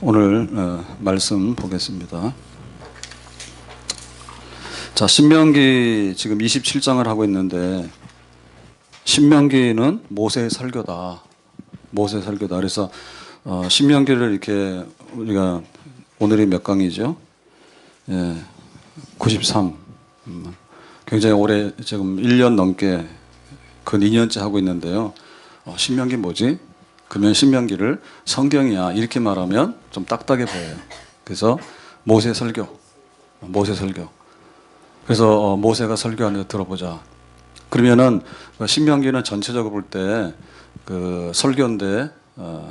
오늘 말씀 보겠습니다. 자, 신명기 지금 27장을 하고 있는데 신명기는 모세의 설교다. 모세의 설교다. 그래서 신명기를 이렇게 우리가 오늘이 몇 강이죠? 93. 굉장히 오래 지금 1년 넘게 근 2년째 하고 있는데요. 신명기 뭐지? 그러면 신명기를 성경이야 이렇게 말하면 좀 딱딱해 보여요. 그래서 모세 설교, 모세 설교. 그래서 모세가 설교하는 데 들어보자. 그러면은 신명기는 전체적으로 볼 때 그 설교인데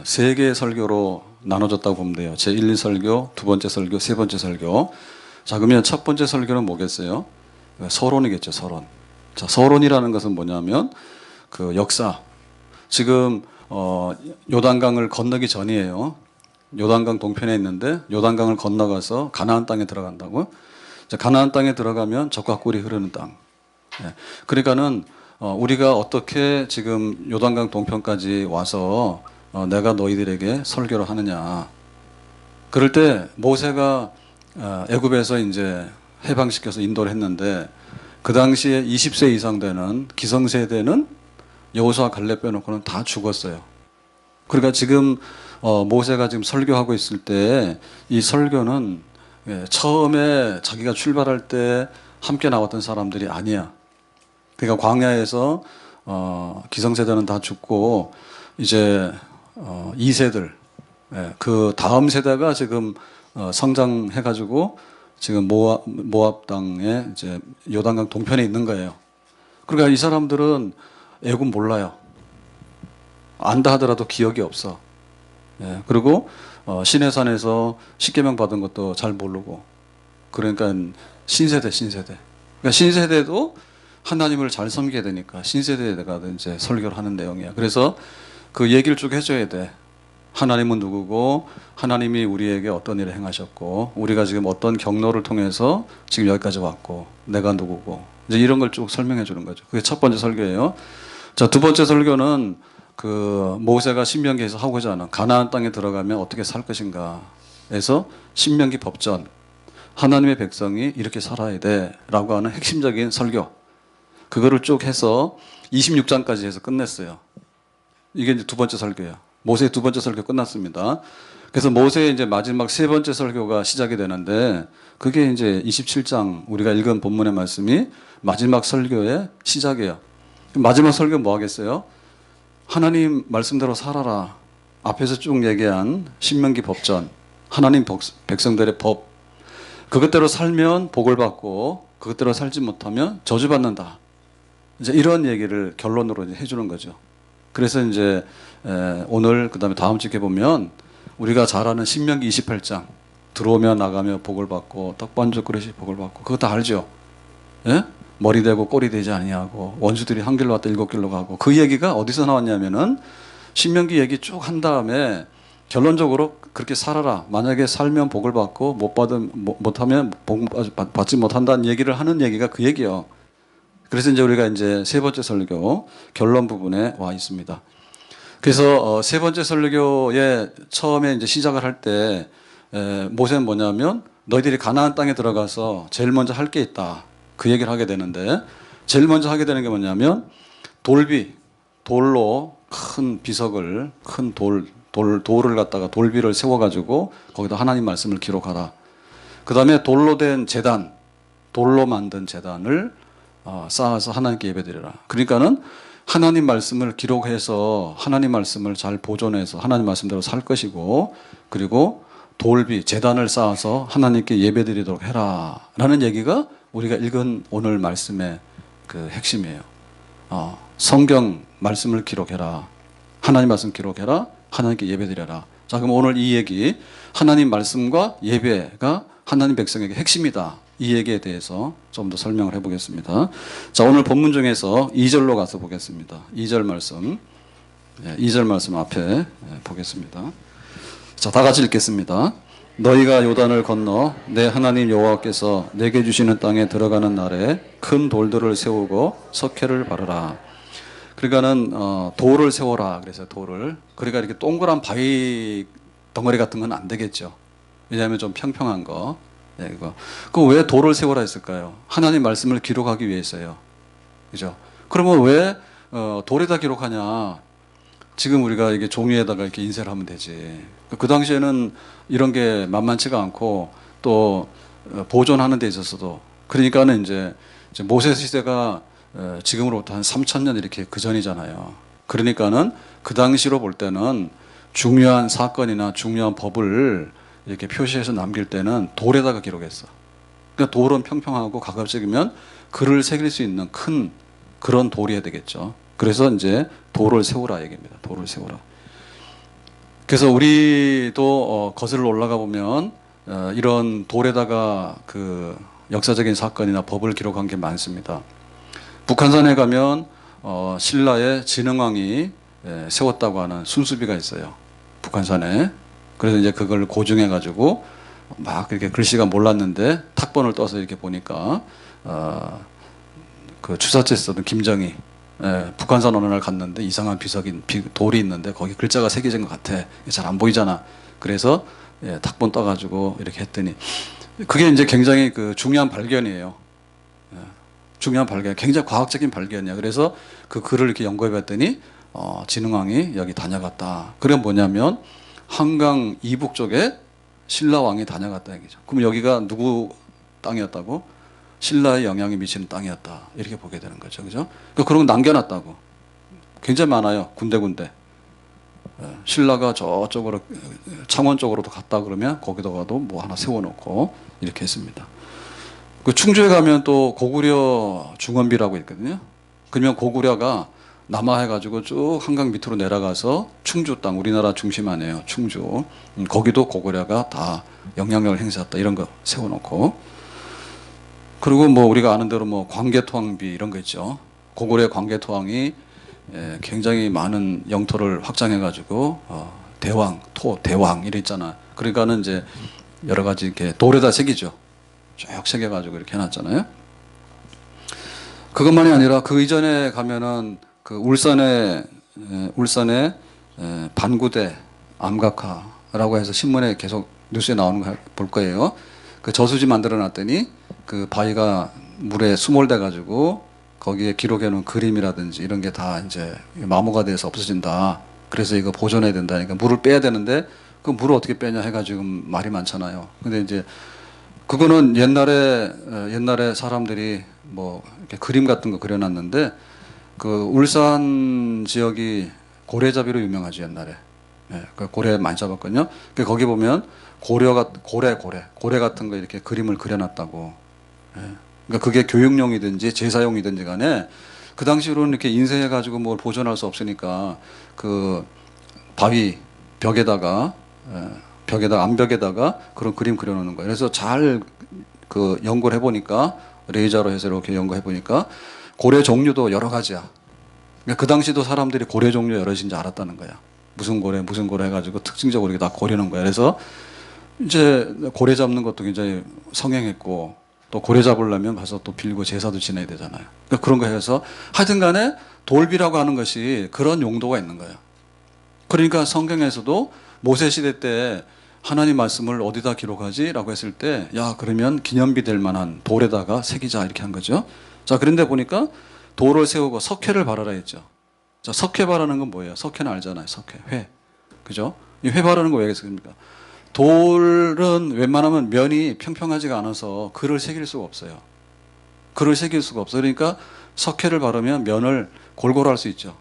세 개의 설교로 나눠졌다고 보면 돼요. 제 1, 2설교, 두 번째 설교, 세 번째 설교. 자, 그러면 첫 번째 설교는 뭐겠어요? 서론이겠죠, 서론. 자, 서론이라는 것은 뭐냐면 그 역사. 지금 요단강을 건너기 전이에요. 요단강 동편에 있는데 요단강을 건너가서 가나안 땅에 들어간다고. 자, 가나안 땅에 들어가면 젖과 꿀이 흐르는 땅. 그러니까는 우리가 어떻게 지금 요단강 동편까지 와서 내가 너희들에게 설교를 하느냐. 그럴 때 모세가 애굽에서 이제 해방시켜서 인도를 했는데 그 당시에 20세 이상 되는 기성세대는 여호수아 갈렙 빼놓고는 다 죽었어요. 그러니까 지금 모세가 지금 설교하고 있을 때 이 설교는 처음에 자기가 출발할 때 함께 나왔던 사람들이 아니야. 그러니까 광야에서 기성세대는 다 죽고 이제 2세들 그 다음 세대가 지금 성장해가지고 지금 모압 땅에 이제 요단강 동편에 있는 거예요. 그러니까 이 사람들은 애굽 몰라요. 안다 하더라도 기억이 없어. 그리고 시내산에서 십계명 받은 것도 잘 모르고. 그러니까 신세대. 그러니까 신세대도 하나님을 잘 섬기게 되니까 신세대가 이제 설교를 하는 내용이야. 그래서 그 얘기를 쭉 해줘야 돼. 하나님은 누구고, 하나님이 우리에게 어떤 일을 행하셨고, 우리가 지금 어떤 경로를 통해서 지금 여기까지 왔고, 내가 누구고, 이제 이런 걸 쭉 설명해 주는 거죠. 그게 첫 번째 설교예요. 자, 두 번째 설교는 그 모세가 신명기에서 하고자 하는 가나안 땅에 들어가면 어떻게 살 것인가에서 신명기 법전, 하나님의 백성이 이렇게 살아야 돼라고 하는 핵심적인 설교. 그거를 쭉 해서 26장까지 해서 끝냈어요. 이게 이제 두 번째 설교예요. 모세의 두 번째 설교 끝났습니다. 그래서 모세의 이제 마지막 세 번째 설교가 시작이 되는데 그게 이제 27장 우리가 읽은 본문의 말씀이 마지막 설교의 시작이에요. 마지막 설교 뭐 하겠어요? 하나님 말씀대로 살아라. 앞에서 쭉 얘기한 신명기 법전, 하나님 백성들의 법. 그것대로 살면 복을 받고 그것대로 살지 못하면 저주받는다. 이제 이런 얘기를 결론으로 이제 해주는 거죠. 그래서 이제 오늘 그다음에 다음 주에 보면 우리가 잘 아는 신명기 28장 들어오며 나가며 복을 받고 떡반죽 그릇이 복을 받고 그거 다 알죠? 예? 머리 되고 꼬리 되지 아니하고 원수들이 한 길로 왔다 일곱 길로 가고 그 얘기가 어디서 나왔냐면은 신명기 얘기 쭉 한 다음에 결론적으로 그렇게 살아라. 만약에 살면 복을 받고 못하면 복 받지 못한다는 얘기를 하는 얘기가 그 얘기예요. 그래서 이제 우리가 이제 세 번째 설교 결론 부분에 와 있습니다. 그래서 세 번째 설교에 처음에 이제 시작을 할 때 모세는 뭐냐면 너희들이 가나안 땅에 들어가서 제일 먼저 할 게 있다. 그 얘기를 하게 되는데 제일 먼저 하게 되는 게 뭐냐면 돌로 큰 비석을 큰 돌을 갖다가 돌비를 세워가지고 거기다 하나님 말씀을 기록하라. 그 다음에 돌로 된 제단, 돌로 만든 제단을 쌓아서 하나님께 예배드리라. 그러니까는 하나님 말씀을 기록해서 하나님 말씀을 잘 보존해서 하나님 말씀대로 살 것이고 그리고 돌비, 제단을 쌓아서 하나님께 예배드리도록 해라. 라는 얘기가 우리가 읽은 오늘 말씀의 그 핵심이에요. 성경 말씀을 기록해라. 하나님 말씀 기록해라. 하나님께 예배드려라. 자, 그럼 오늘 이 얘기 하나님 말씀과 예배가 하나님 백성에게 핵심이다. 이 얘기에 대해서 좀 더 설명을 해보겠습니다. 자, 오늘 본문 중에서 2절로 가서 보겠습니다. 2절 말씀. 2절 말씀 앞에 보겠습니다. 자, 다 같이 읽겠습니다. 너희가 요단을 건너 내 하나님 여호와께서 내게 주시는 땅에 들어가는 날에 큰 돌들을 세우고 석회를 바르라. 그러니까는 돌을 세워라. 그래서 돌을. 그러니까 이렇게 동그란 바위 덩어리 같은 건 안 되겠죠. 왜냐하면 좀 평평한 거. 네, 이거. 그럼 왜 돌을 세우라 했을까요? 하나님 말씀을 기록하기 위해서요. 그죠? 그러면 왜 돌에다 기록하냐? 지금 우리가 이게 종이에다가 이렇게 인쇄를 하면 되지. 그 당시에는 이런 게 만만치가 않고 또 보존하는 데 있어서도 그러니까는 이제 모세 시대가 지금으로부터 한 3,000년 이렇게 그 전이잖아요. 그러니까는 그 당시로 볼 때는 중요한 사건이나 중요한 법을 이렇게 표시해서 남길 때는 돌에다가 기록했어. 그러니까 돌은 평평하고 가급적이면 글을 새길 수 있는 큰 그런 돌이어야 되겠죠. 그래서 이제 돌을 세우라 얘기입니다. 돌을 세우라. 그래서 우리도 거슬러 올라가 보면 이런 돌에다가 그 역사적인 사건이나 법을 기록한 게 많습니다. 북한산에 가면 신라의 진흥왕이 세웠다고 하는 순수비가 있어요. 북한산에. 그래서 이제 그걸 고증해 가지고 막 이렇게 글씨가 몰랐는데 탁본을 떠서 이렇게 보니까 그 추사체 쓰던 김정희 북한산 어느 날 갔는데 이상한 비석인 돌이 있는데 거기 글자가 새겨진 것 같아. 잘 안 보이잖아. 그래서 탁본 떠가지고 이렇게 했더니 그게 이제 굉장히 그 중요한 발견이에요. 중요한 발견, 굉장히 과학적인 발견이야. 그래서 그 글을 이렇게 연구해 봤더니 진흥왕이 여기 다녀갔다. 그게 뭐냐면 한강 이북 쪽에 신라 왕이 다녀갔다 얘기죠. 그럼 여기가 누구 땅이었다고? 신라의 영향이 미치는 땅이었다. 이렇게 보게 되는 거죠. 그죠? 그러니까 그런 거 남겨놨다고. 굉장히 많아요. 군데군데. 신라가 저쪽으로 창원 쪽으로도 갔다 그러면 거기다가도 뭐 하나 세워놓고 이렇게 했습니다. 그 충주에 가면 또 고구려 중원비라고 있거든요. 그러면 고구려가 남하해가지고 쭉 한강 밑으로 내려가서 충주 땅, 우리나라 중심 아니에요. 충주. 거기도 고구려가 다 영향력을 행사했다. 이런 거 세워놓고. 그리고 뭐 우리가 아는 대로 뭐 광개토왕비 이런 거 있죠. 고구려 광개토왕이 굉장히 많은 영토를 확장해가지고 대왕, 대왕 이랬잖아. 그러니까는 이제 여러 가지 이렇게 돌에다 새기죠. 쭉 새겨가지고 이렇게 해놨잖아요. 그것만이 아니라 그 이전에 가면은 그 울산에 반구대 암각화라고 해서 신문에 계속 뉴스에 나오는 거 볼 거예요. 그 저수지 만들어 놨더니 그 바위가 물에 수몰돼 가지고 거기에 기록해 놓은 그림이라든지 이런 게 다 이제 마모가 돼서 없어진다. 그래서 이거 보존해야 된다니까 물을 빼야 되는데 그 물을 어떻게 빼냐 해가지고 말이 많잖아요. 근데 이제 그거는 옛날에 사람들이 뭐 이렇게 그림 같은 거 그려놨는데 그 울산 지역이 고래잡이로 유명하죠 옛날에. 그 고래 많이 잡았거든요. 거기 보면 고래 같은 거 이렇게 그림을 그려놨다고. 그러니까 그게 교육용이든지 제사용이든지 간에 그 당시로는 이렇게 인쇄해가지고 뭘 보존할 수 없으니까 그 바위 벽에다가 암벽에다가 그런 그림 그려놓는 거예요. 그래서 잘 그 연구를 해보니까 레이저로 해서 이렇게 연구해보니까 고래 종류도 여러 가지야. 그러니까 그 당시도 사람들이 고래 종류 여럿인지 알았다는 거야. 무슨 고래 해가지고 특징적으로 이렇게 다 고르는 거야. 그래서 이제 고래 잡는 것도 굉장히 성행했고 또 고래 잡으려면 가서 또 빌고 제사도 지내야 되잖아요. 그러니까 그런 거 해서 하여튼 간에 돌비라고 하는 것이 그런 용도가 있는 거예요. 그러니까 성경에서도 모세 시대 때 하나님 말씀을 어디다 기록하지? 라고 했을 때 야 그러면 기념비 될 만한 돌에다가 새기자 이렇게 한 거죠. 자 그런데 보니까 돌을 세우고 석회를 바라라 했죠. 자 석회 바라는 건 뭐예요? 석회는 알잖아요. 석회, 회. 그죠? 이 회 바르는 거 왜 그랬습니까? 돌은 웬만하면 면이 평평하지가 않아서 글을 새길 수가 없어요. 글을 새길 수가 없어요. 그러니까 석회를 바르면 면을 골고루 할 수 있죠.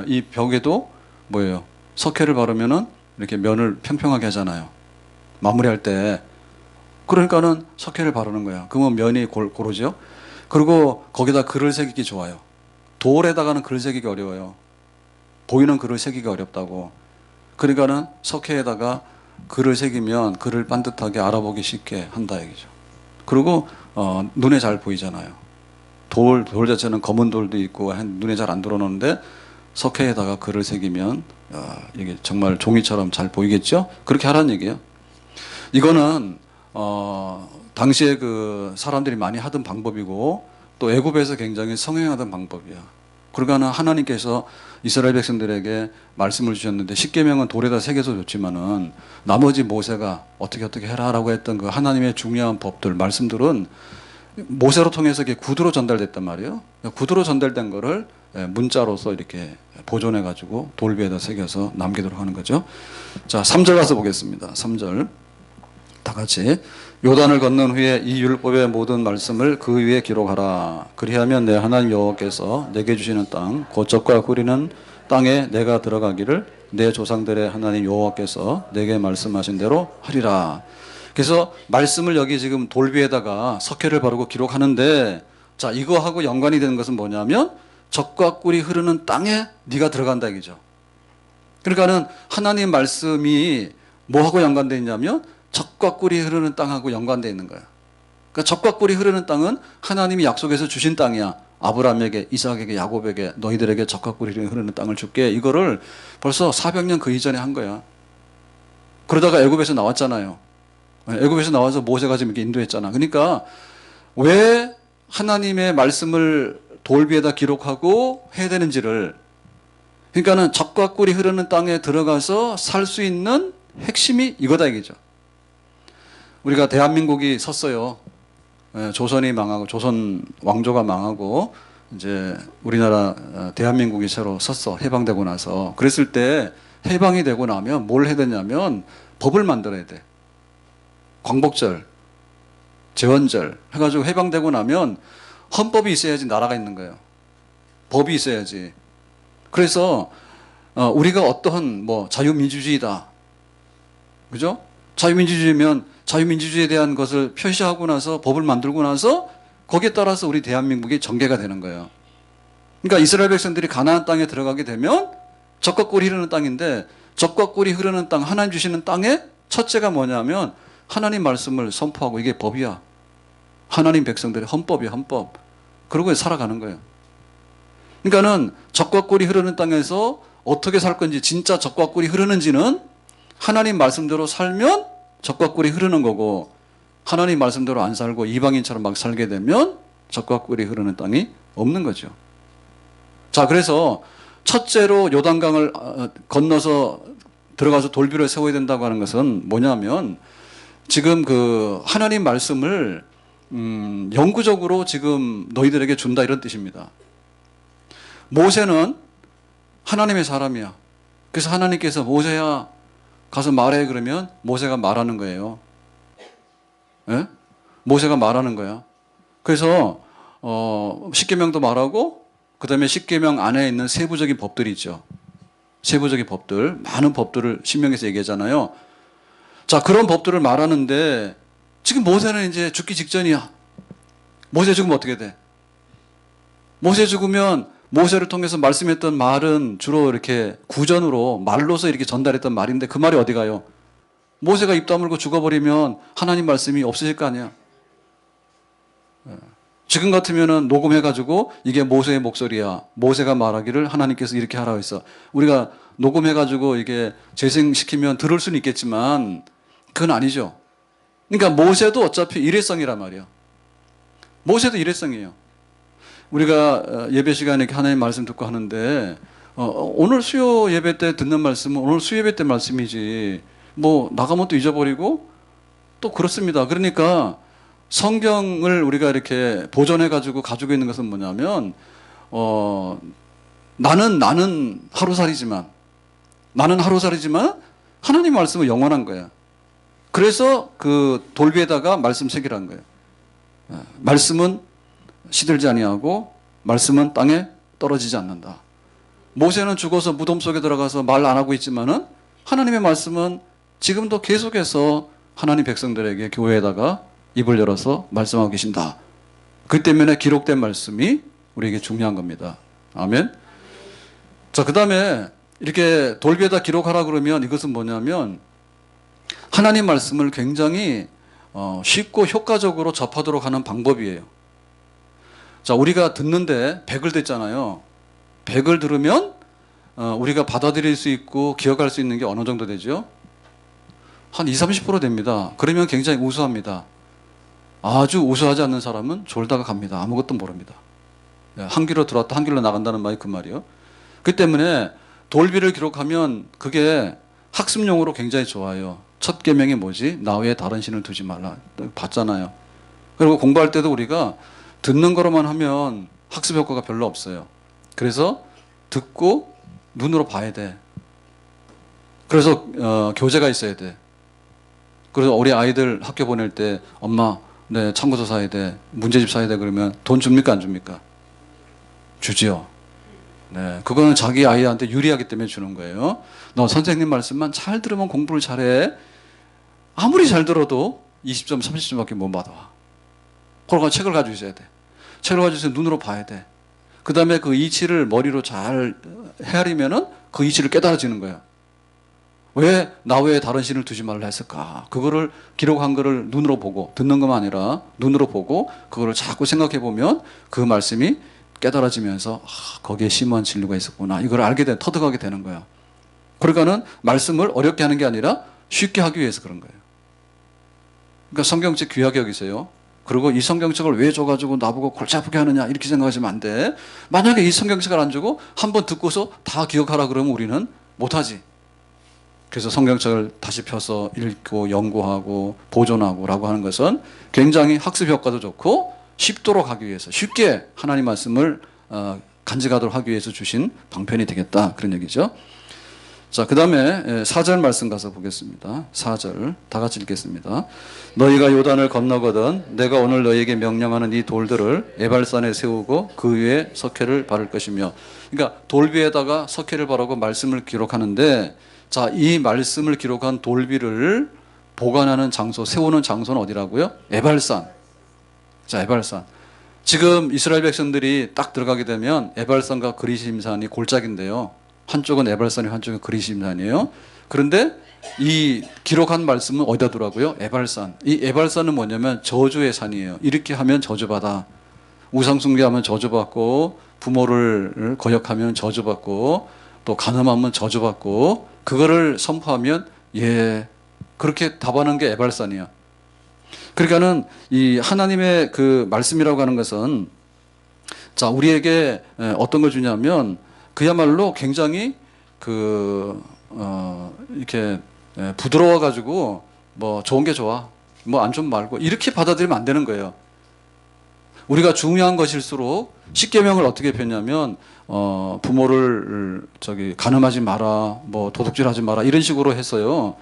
이 벽에도 뭐예요? 석회를 바르면은 이렇게 면을 평평하게 하잖아요. 마무리할 때. 그러니까는 석회를 바르는 거야. 그러면 면이 고르죠. 그리고 거기다 글을 새기기 좋아요. 돌에다가는 글 새기기 어려워요. 보이는 글을 새기기 어렵다고. 그러니까는 석회에다가 글을 새기면 글을 반듯하게 알아보기 쉽게 한다 얘기죠. 그리고 눈에 잘 보이잖아요. 돌 자체는 검은 돌도 있고 눈에 잘 안 들어오는데 석회에다가 글을 새기면 이게 정말 종이처럼 잘 보이겠죠? 그렇게 하라는 얘기예요. 이거는 당시에 그 사람들이 많이 하던 방법이고 또 애굽에서 굉장히 성행하던 방법이야. 그러니까 하나님께서 이스라엘 백성들에게 말씀을 주셨는데 십계명은 돌에다 새겨서 줬지만은 나머지 모세가 어떻게 해라라고 했던 그 하나님의 중요한 법들, 말씀들은 모세로 통해서 이게 구두로 전달됐단 말이에요. 구두로 전달된 거를 문자로서 이렇게 보존해 가지고 돌 위에다 새겨서 남기도록 하는 거죠. 자, 3절 가서 보겠습니다. 3절. 다 같이. 요단을 건넌 후에 이 율법의 모든 말씀을 그 위에 기록하라. 그리하면 내 하나님 여호와께서 내게 주시는 땅, 곧 젖과 꿀이는 땅에 내가 들어가기를 내 조상들의 하나님 여호와께서 내게 말씀하신 대로 하리라. 그래서 말씀을 여기 지금 돌 위에다가 석회를 바르고 기록하는데, 자, 이거하고 연관이 되는 것은 뭐냐면 젖과 꿀이 흐르는 땅에 네가 들어간다 이거죠. 그러니까는 하나님 말씀이 뭐하고 연관되어 있냐면 젖과 꿀이 흐르는 땅하고 연관되어 있는 거야. 그러니까 젖과 꿀이 흐르는 땅은 하나님이 약속해서 주신 땅이야. 아브라함에게, 이삭에게, 야곱에게 너희들에게 젖과 꿀이 흐르는 땅을 줄게. 이거를 벌써 400년 그 이전에 한 거야. 그러다가 애굽에서 나왔잖아요. 애굽에서 나와서 모세가 지금 이렇게 인도했잖아. 그러니까 왜 하나님의 말씀을 돌 위에다 기록하고 해야 되는지를, 그러니까는 젖과 꿀이 흐르는 땅에 들어가서 살 수 있는 핵심이 이거다 이거죠. 우리가 대한민국이 섰어요. 조선이 망하고 조선 왕조가 망하고 이제 우리나라 대한민국이 새로 섰어. 해방되고 나서. 그랬을 때 해방이 되고 나면 뭘 해야 되냐면 법을 만들어야 돼. 광복절, 제헌절 해가지고 해방되고 나면 헌법이 있어야지 나라가 있는 거예요. 법이 있어야지. 그래서 우리가 어떠한 뭐 자유민주주의다, 그죠? 자유민주주의면 자유민주주의에 대한 것을 표시하고 나서 법을 만들고 나서 거기에 따라서 우리 대한민국이 전개가 되는 거예요. 그러니까 이스라엘 백성들이 가나안 땅에 들어가게 되면 젖과 꿀이 흐르는 땅인데, 젖과 꿀이 흐르는 땅, 하나님 주시는 땅에 첫째가 뭐냐면 하나님 말씀을 선포하고, 이게 법이야. 하나님 백성들의 헌법이야, 헌법. 그러고 살아가는 거예요. 그러니까는 젖과 꿀이 흐르는 땅에서 어떻게 살 건지, 진짜 젖과 꿀이 흐르는지는 하나님 말씀대로 살면 젖과 꿀이 흐르는 거고, 하나님 말씀대로 안 살고 이방인처럼 막 살게 되면 젖과 꿀이 흐르는 땅이 없는 거죠. 자, 그래서 첫째로 요단강을 건너서 들어가서 돌비를 세워야 된다고 하는 것은 뭐냐면, 지금 그 하나님 말씀을 영구적으로 지금 너희들에게 준다 이런 뜻입니다. 모세는 하나님의 사람이야. 그래서 하나님께서 모세야 가서 말해 그러면 모세가 말하는 거예요. 예? 모세가 말하는 거야. 그래서 십계명도 말하고, 그 다음에 십계명 안에 있는 세부적인 법들이 있죠. 세부적인 법들, 많은 법들을 신명에서 얘기하잖아요. 자, 그런 법들을 말하는데 지금 모세는 이제 죽기 직전이야. 모세 죽으면 어떻게 돼? 모세 죽으면 모세를 통해서 말씀했던 말은 주로 이렇게 구전으로 말로서 이렇게 전달했던 말인데 그 말이 어디 가요? 모세가 입 다물고 죽어버리면 하나님 말씀이 없어질 거 아니야. 지금 같으면은 녹음해가지고 이게 모세의 목소리야. 모세가 말하기를 하나님께서 이렇게 하라고 했어. 우리가 녹음해가지고 이게 재생시키면 들을 수는 있겠지만 그건 아니죠. 그러니까 모세도 어차피 일회성이란 말이야. 모세도 일회성이에요. 우리가 예배 시간에 이렇게 하나님 말씀 듣고 하는데 오늘 수요 예배 때 듣는 말씀은 오늘 수요 예배 때 말씀이지 뭐 나가면 또 잊어버리고 또 그렇습니다. 그러니까 성경을 우리가 이렇게 보존해가지고 가지고 있는 것은 뭐냐면 나는 하루살이지만 하나님 말씀은 영원한 거야. 그래서 그 돌 위에다가 말씀 새기라는 거예요. 말씀은 시들지 아니하고 말씀은 땅에 떨어지지 않는다. 모세는 죽어서 무덤 속에 들어가서 말 안 하고 있지만은 하나님의 말씀은 지금도 계속해서 하나님 백성들에게 교회에다가 입을 열어서 말씀하고 계신다. 그 때문에 기록된 말씀이 우리에게 중요한 겁니다. 아멘. 자, 그 다음에 이렇게 돌 위에다 기록하라 그러면 이것은 뭐냐면 하나님 말씀을 굉장히 쉽고 효과적으로 접하도록 하는 방법이에요. 자, 우리가 듣는데 100을 듣잖아요. 100을 들으면 우리가 받아들일 수 있고 기억할 수 있는 게 어느 정도 되죠? 한 20, 30% 됩니다. 그러면 굉장히 우수합니다. 아주 우수하지 않는 사람은 졸다가 갑니다. 아무것도 모릅니다. 한 길로 들어왔다 한 길로 나간다는 말이 그 말이에요. 그 때문에 돌비를 기록하면 그게 학습용으로 굉장히 좋아요. 첫 계명이 뭐지? 나 외에 다른 신을 두지 말라. 봤잖아요. 그리고 공부할 때도 우리가 듣는 거로만 하면 학습 효과가 별로 없어요. 그래서 듣고 눈으로 봐야 돼. 그래서 교재가 있어야 돼. 그래서 우리 아이들 학교 보낼 때 엄마 네 참고서 사야 돼. 문제집 사야 돼. 그러면 돈 줍니까 안 줍니까? 주지요. 네, 그거는 자기 아이한테 유리하기 때문에 주는 거예요. 너 선생님 말씀만 잘 들으면 공부를 잘해. 아무리 잘 들어도 20점, 30점밖에 못 받아. 그러니까 책을 가지고 있어야 돼. 책을 가지고 있어야 눈으로 봐야 돼. 그 다음에 그 이치를 머리로 잘 헤아리면은 그 이치를 깨달아지는 거야. 왜 나 외에 다른 신을 두지 말라 했을까? 그거를 기록한 거를 눈으로 보고 듣는 것만 아니라 눈으로 보고 그거를 자꾸 생각해 보면 그 말씀이 깨달아지면서 거기에 심오한 진리가 있었구나. 이걸 알게 돼 터득하게 되는 거야. 그러니까는 말씀을 어렵게 하는 게 아니라 쉽게 하기 위해서 그런 거예요. 그러니까 성경책 귀하게 여기세요. 그리고 이 성경책을 왜 줘가지고 나보고 골치 아프게 하느냐 이렇게 생각하시면 안 돼. 만약에 이 성경책을 안 주고 한번 듣고서 다 기억하라 그러면 우리는 못하지. 그래서 성경책을 다시 펴서 읽고 연구하고 보존하고 라고 하는 것은 굉장히 학습 효과도 좋고 쉽도록 하기 위해서 쉽게 하나님 말씀을 간직하도록 하기 위해서 주신 방편이 되겠다 그런 얘기죠. 자, 그 다음에 4절 말씀 가서 보겠습니다. 4절 다 같이 읽겠습니다. 너희가 요단을 건너거든 내가 오늘 너희에게 명령하는 이 돌들을 에발산에 세우고 그 위에 석회를 바를 것이며. 그러니까 돌 위에다가 석회를 바르고 말씀을 기록하는데 자, 이 말씀을 기록한 돌비를 보관하는 장소, 세우는 장소는 어디라고요? 에발산. 자, 에발산. 지금 이스라엘 백성들이 딱 들어가게 되면 에발산과 그리심산이 골짜기인데요. 한쪽은 에발산이고 한쪽은 그리심산이에요. 그런데 이 기록한 말씀은 어디다 두라고요? 에발산. 이 에발산은 뭐냐면 저주의 산이에요. 이렇게 하면 저주받아. 우상숭배하면 저주받고 부모를 거역하면 저주받고 또 간음하면 저주받고 그거를 선포하면 예 그렇게 답하는 게 에발산이야. 그러니까는 이 하나님의 그 말씀이라고 하는 것은 자 우리에게 어떤 걸 주냐면 그야말로 굉장히 이렇게 부드러워 가지고 뭐 좋은 게 좋아 뭐 안 좋으면 말고 이렇게 받아들이면 안 되는 거예요. 우리가 중요한 것일수록 십계명을 어떻게 폈냐면 부모를 간음하지 마라, 뭐 도둑질하지 마라 이런 식으로 했어요.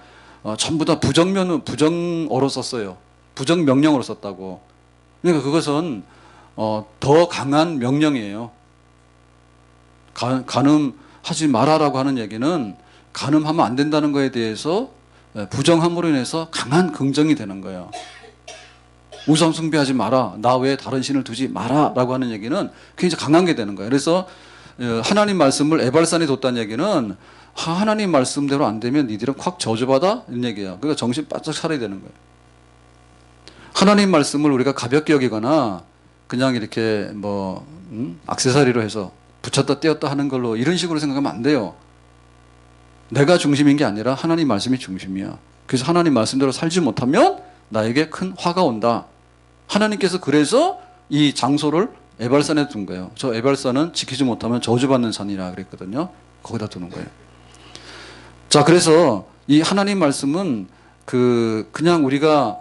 전부 다 부정어로 썼어요. 부정 명령으로 썼다고. 그러니까 그것은 더 강한 명령이에요. 간음하지 마라라고 하는 얘기는 간음하면 안 된다는 거에 대해서 부정함으로 인해서 강한 긍정이 되는 거예요. 우상 숭배하지 마라. 나 외에 다른 신을 두지 마라. 라고 하는 얘기는 굉장히 강한 게 되는 거예요. 그래서 하나님 말씀을 에발산에 뒀다는 얘기는 하나님 말씀대로 안 되면 니들은 콱 저주받아? 이런 얘기야. 그러니까 정신 바짝 차려야 되는 거예요. 하나님 말씀을 우리가 가볍게 여기거나 그냥 이렇게 액세서리로 해서 붙였다 떼었다 하는 걸로 이런 식으로 생각하면 안 돼요. 내가 중심인 게 아니라 하나님 말씀이 중심이야. 그래서 하나님 말씀대로 살지 못하면 나에게 큰 화가 온다. 하나님께서 그래서 이 장소를 에발산에 둔 거예요. 저 에발산은 지키지 못하면 저주받는 산이라 그랬거든요. 거기다 두는 거예요. 자, 그래서 이 하나님 말씀은 그냥 우리가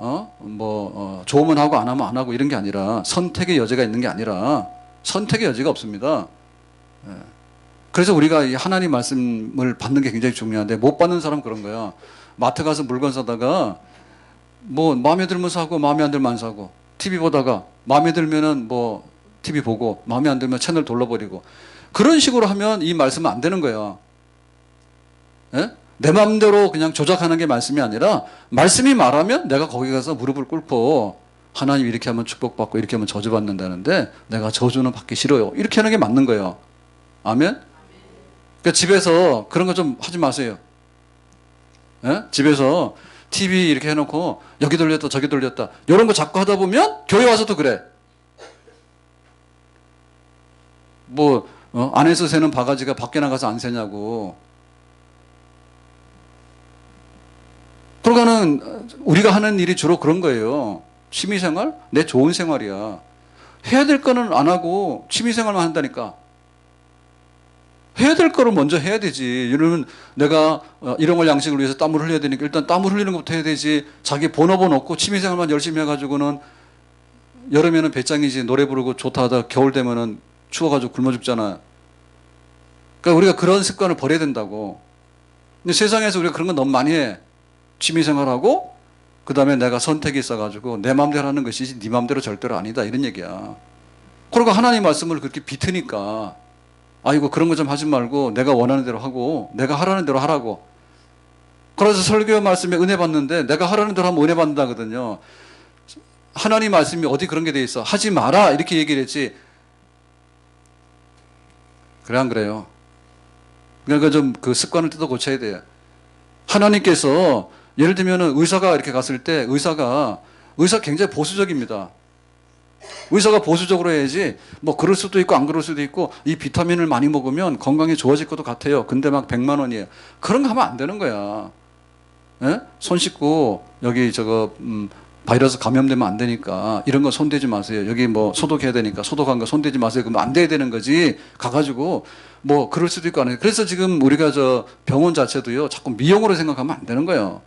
좋으면 하고 안 하면 안 하고 이런 게 아니라 선택의 여지가 있는 게 아니라 선택의 여지가 없습니다. 그래서 우리가 이 하나님 말씀을 받는 게 굉장히 중요한데 못 받는 사람은 그런 거야. 마트 가서 물건 사다가 뭐 마음에 들면 사고 마음에 안 들면 안 사고 TV 보다가 마음에 들면은 뭐 TV 보고 마음에 안 들면 채널 돌려버리고 그런 식으로 하면 이 말씀은 안 되는 거야. 예? 내 마음대로 그냥 조작하는 게 말씀이 아니라 말씀이 말하면 내가 거기 가서 무릎을 꿇고 하나님 이렇게 하면 축복받고 이렇게 하면 저주받는다는데 내가 저주는 받기 싫어요. 이렇게 하는 게 맞는 거예요. 아멘? 그러니까 집에서 그런 거 좀 하지 마세요. 예? 집에서 TV 이렇게 해놓고 여기 돌렸다 저기 돌렸다 이런 거 자꾸 하다 보면 교회 와서도 그래. 뭐 안에서 새는 바가지가 밖에 나가서 안 새냐고. 그러니까는 우리가 하는 일이 주로 그런 거예요. 취미생활? 내 좋은 생활이야. 해야 될 거는 안 하고 취미생활만 한다니까. 해야 될 거를 먼저 해야 되지. 이러면 내가 이런 걸 양식을 위해서 땀을 흘려야 되니까 일단 땀을 흘리는 것부터 해야 되지. 자기 본업은 없고 취미생활만 열심히 해가지고는 여름에는 배짱이지 노래 부르고 좋다 하다 겨울 되면은 추워가지고 굶어 죽잖아. 그러니까 우리가 그런 습관을 버려야 된다고. 근데 세상에서 우리가 그런 건 너무 많이 해. 취미생활하고 그 다음에 내가 선택이 있어가지고 내 마음대로 하는 것이지 네 마음대로 절대로 아니다 이런 얘기야. 그리고 하나님 말씀을 그렇게 비트니까 아이고 그런 거 좀 하지 말고 내가 원하는 대로 하고 내가 하라는 대로 하라고. 그래서 설교 말씀에 은혜 받는데 내가 하라는 대로 하면 은혜 받는다거든요. 하나님 말씀이 어디 그런 게 돼 있어. 하지 마라 이렇게 얘기를 했지. 그래 안 그래요? 그러니까 좀 그 습관을 뜯어 고쳐야 돼요. 하나님께서 예를 들면 의사가 이렇게 갔을 때 의사 굉장히 보수적입니다. 의사가 보수적으로 해야지 뭐 그럴 수도 있고 안 그럴 수도 있고 이 비타민을 많이 먹으면 건강이 좋아질 것도 같아요. 근데 막 100만 원이에요. 그런 거 하면 안 되는 거야. 예? 손 씻고 여기 바이러스 감염되면 안 되니까 이런 거 손대지 마세요. 여기 뭐 소독해야 되니까 소독한 거 손대지 마세요. 그러면 안 돼야 되는 거지. 가가지고 뭐 그럴 수도 있고 안 해요. 그래서 지금 우리가 병원 자체도요. 자꾸 미용으로 생각하면 안 되는 거예요.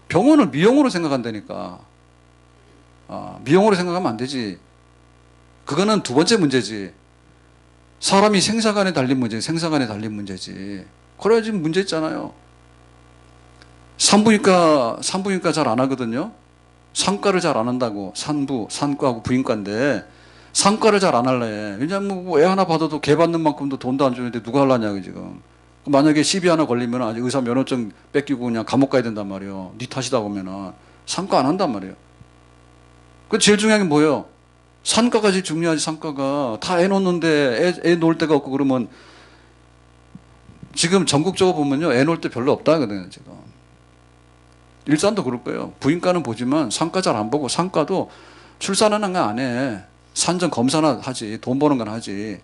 병원을 미용으로 생각한다니까. 미용으로 생각하면 안 되지. 그거는 두 번째 문제지. 사람이 생사간에 달린 문제, 생사간에 달린 문제지. 그래야 지금 문제 있잖아요. 산부인과 잘 안 하거든요. 산과를 잘 안 한다고. 산과하고 부인과인데 산과를 잘 안 할래. 왜냐면 뭐 애 하나 받아도 개 받는 만큼도 돈도 안 주는데 누가 하려냐고 지금. 만약에 시비 하나 걸리면 아직 의사 면허증 뺏기고 그냥 감옥 가야 된단 말이에요. 네 탓이다 보면은 산과 안 한단 말이에요. 그 제일 중요한 게 뭐예요? 산과가 제일 중요하지. 산과가 다 애 놓는데 애 놓을 데가 없고 그러면 지금 전국적으로 보면요 애 놓을 데 별로 없다거든요 지금. 일산도 그럴 거예요. 부인과는 보지만 산과 잘 안 보고 산과도 출산하는 거 안 해. 산전 검사나 하지. 돈 버는 건 하지.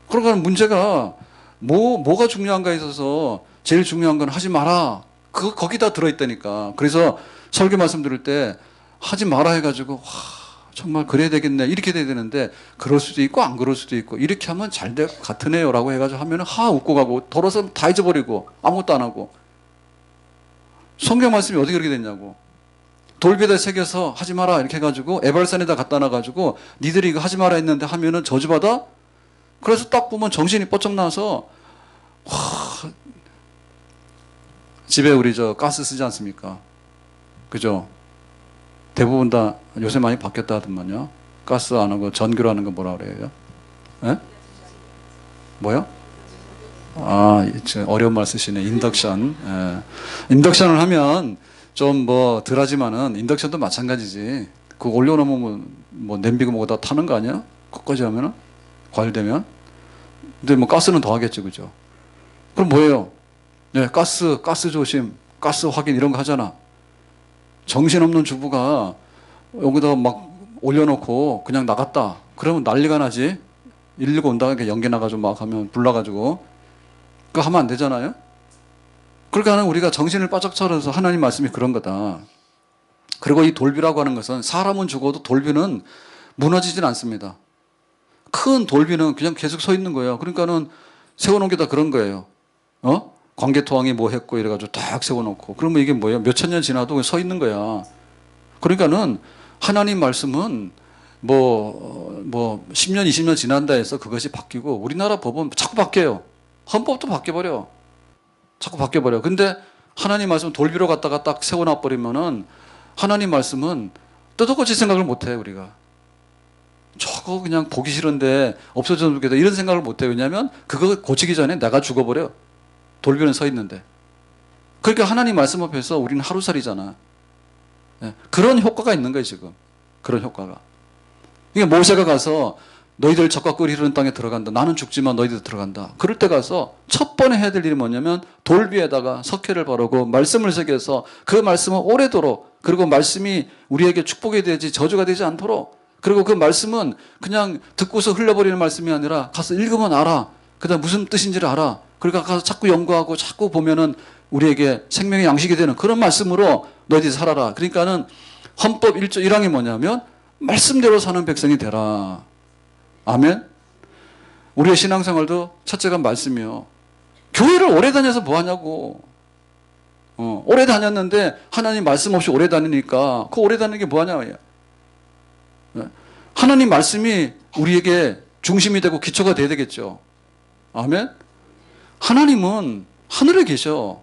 그러니까 문제가 뭐가 중요한가에 있어서 제일 중요한 건 하지 마라. 거기다 들어있다니까. 그래서 설교 말씀 들을 때 하지 마라 해가지고 정말 그래야 되겠네 이렇게 돼야 되는데 그럴 수도 있고 안 그럴 수도 있고 이렇게 하면 잘 될 것 같으네요 라고 해가지고 하면은 웃고 가고 돌아서 다 잊어버리고 아무것도 안 하고. 성경 말씀이 어떻게 그렇게 됐냐고. 돌비에다 새겨서 하지 마라 이렇게 해가지고 에발산에다 갖다 놔가지고 니들이 이거 하지 마라 했는데 하면은 저주받아. 그래서 딱 보면 정신이 뻗쩍 나서 집에 우리 가스 쓰지 않습니까? 그죠? 대부분 다 요새 많이 바뀌었다 하더만요. 가스 안 하고 전기로 하는 거 뭐라 그래요? 예? 뭐요? 어려운 말 쓰시네. 인덕션. 예. 인덕션을 하면 좀 덜 하지만은 인덕션도 마찬가지지. 그거 올려놓으면 뭐 냄비고 뭐고 다 타는 거 아니야? 그거까지 하면은? 과열되면? 근데 뭐 가스는 더 하겠죠. 그죠? 그럼 뭐예요? 네, 가스 조심, 가스 확인 이런 거 하잖아. 정신없는 주부가 여기다 막 올려놓고 그냥 나갔다. 그러면 난리가 나지. 119 온다고 연기 나가지고 막 하면 불나가지고. 그거 하면 안 되잖아요? 그러니까 우리가 정신을 바짝 차려서 하나님 말씀이 그런 거다. 그리고 이 돌비라고 하는 것은 사람은 죽어도 돌비는 무너지진 않습니다. 큰 돌비는 그냥 계속 서 있는 거예요. 그러니까는 세워놓은 게 다 그런 거예요. 광개토왕이 뭐 했고 이래가지고 딱 세워놓고. 그러면 이게 뭐예요? 몇천 년 지나도 서 있는 거야. 그러니까는 하나님 말씀은 10년, 20년 지난다 해서 그것이 바뀌고 우리나라 법은 자꾸 바뀌어요. 헌법도 바뀌어버려. 자꾸 바뀌어버려. 근데 하나님 말씀 돌비로 갖다가 딱 세워놔버리면은 하나님 말씀은 뜯어고칠 생각을 못해 우리가. 저거 그냥 보기 싫은데 없어졌으면 좋겠다 이런 생각을 못해. 왜냐하면 그거 고치기 전에 내가 죽어버려. 돌비는 서 있는데. 그러니까 하나님 말씀 앞에서 우리는 하루살이잖아. 네. 그런 효과가 있는 거예요 지금. 그런 효과가. 그러니까 모세가 가서 너희들 적과 꿀이 흐르는 땅에 들어간다. 나는 죽지만 너희들 들어간다. 그럴 때 가서 첫 번에 해야 될 일이 뭐냐면 돌비에다가 석회를 바르고 말씀을 새겨서 그 말씀은 오래도록, 그리고 말씀이 우리에게 축복이 되지 저주가 되지 않도록, 그리고 그 말씀은 그냥 듣고서 흘려버리는 말씀이 아니라 가서 읽으면 알아. 그다음 무슨 뜻인지를 알아. 그러니까 가서 자꾸 연구하고 자꾸 보면은 우리에게 생명의 양식이 되는 그런 말씀으로 너희들이 살아라. 그러니까는 헌법 1조 1항이 뭐냐면 말씀대로 사는 백성이 되라. 아멘. 우리의 신앙생활도 첫째가 말씀이요. 교회를 오래 다녀서 뭐 하냐고. 오래 다녔는데 하나님 말씀 없이 오래 다니니까 그 오래 다니는 게 뭐 하냐. 하나님 말씀이 우리에게 중심이 되고 기초가 돼야 되겠죠. 아멘. 하나님은 하늘에 계셔.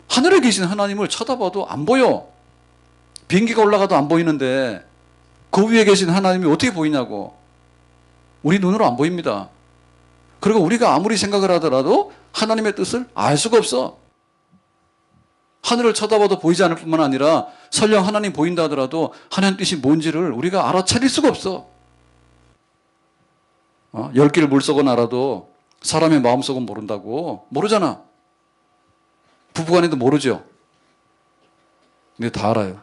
하늘에 계신 하나님을 쳐다봐도 안 보여. 비행기가 올라가도 안 보이는데 그 위에 계신 하나님이 어떻게 보이냐고. 우리 눈으로 안 보입니다. 그리고 우리가 아무리 생각을 하더라도 하나님의 뜻을 알 수가 없어. 하늘을 쳐다봐도 보이지 않을 뿐만 아니라 설령 하나님 보인다 하더라도 하나님 뜻이 뭔지를 우리가 알아차릴 수가 없어. 10개를 물속은 알아도 사람의 마음속은 모른다고. 모르잖아. 부부간에도 모르죠. 근데 다 알아요.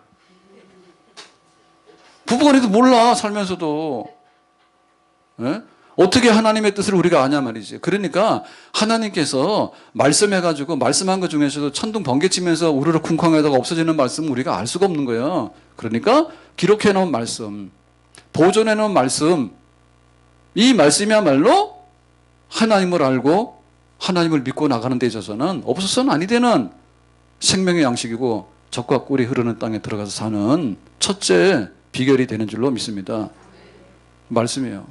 부부간에도 몰라, 살면서도. 예? 어떻게 하나님의 뜻을 우리가 아냐 말이지. 그러니까 하나님께서 말씀해가지고 말씀한 것 중에서도 천둥 번개치면서 우르르 쿵쾅하다가 없어지는 말씀은 우리가 알 수가 없는 거예요. 그러니까 기록해놓은 말씀, 보존해놓은 말씀, 이 말씀이야말로 하나님을 알고 하나님을 믿고 나가는 데 있어서는 없어서는 아니 되는 생명의 양식이고 젖과 꿀이 흐르는 땅에 들어가서 사는 첫째 비결이 되는 줄로 믿습니다. 말씀이에요.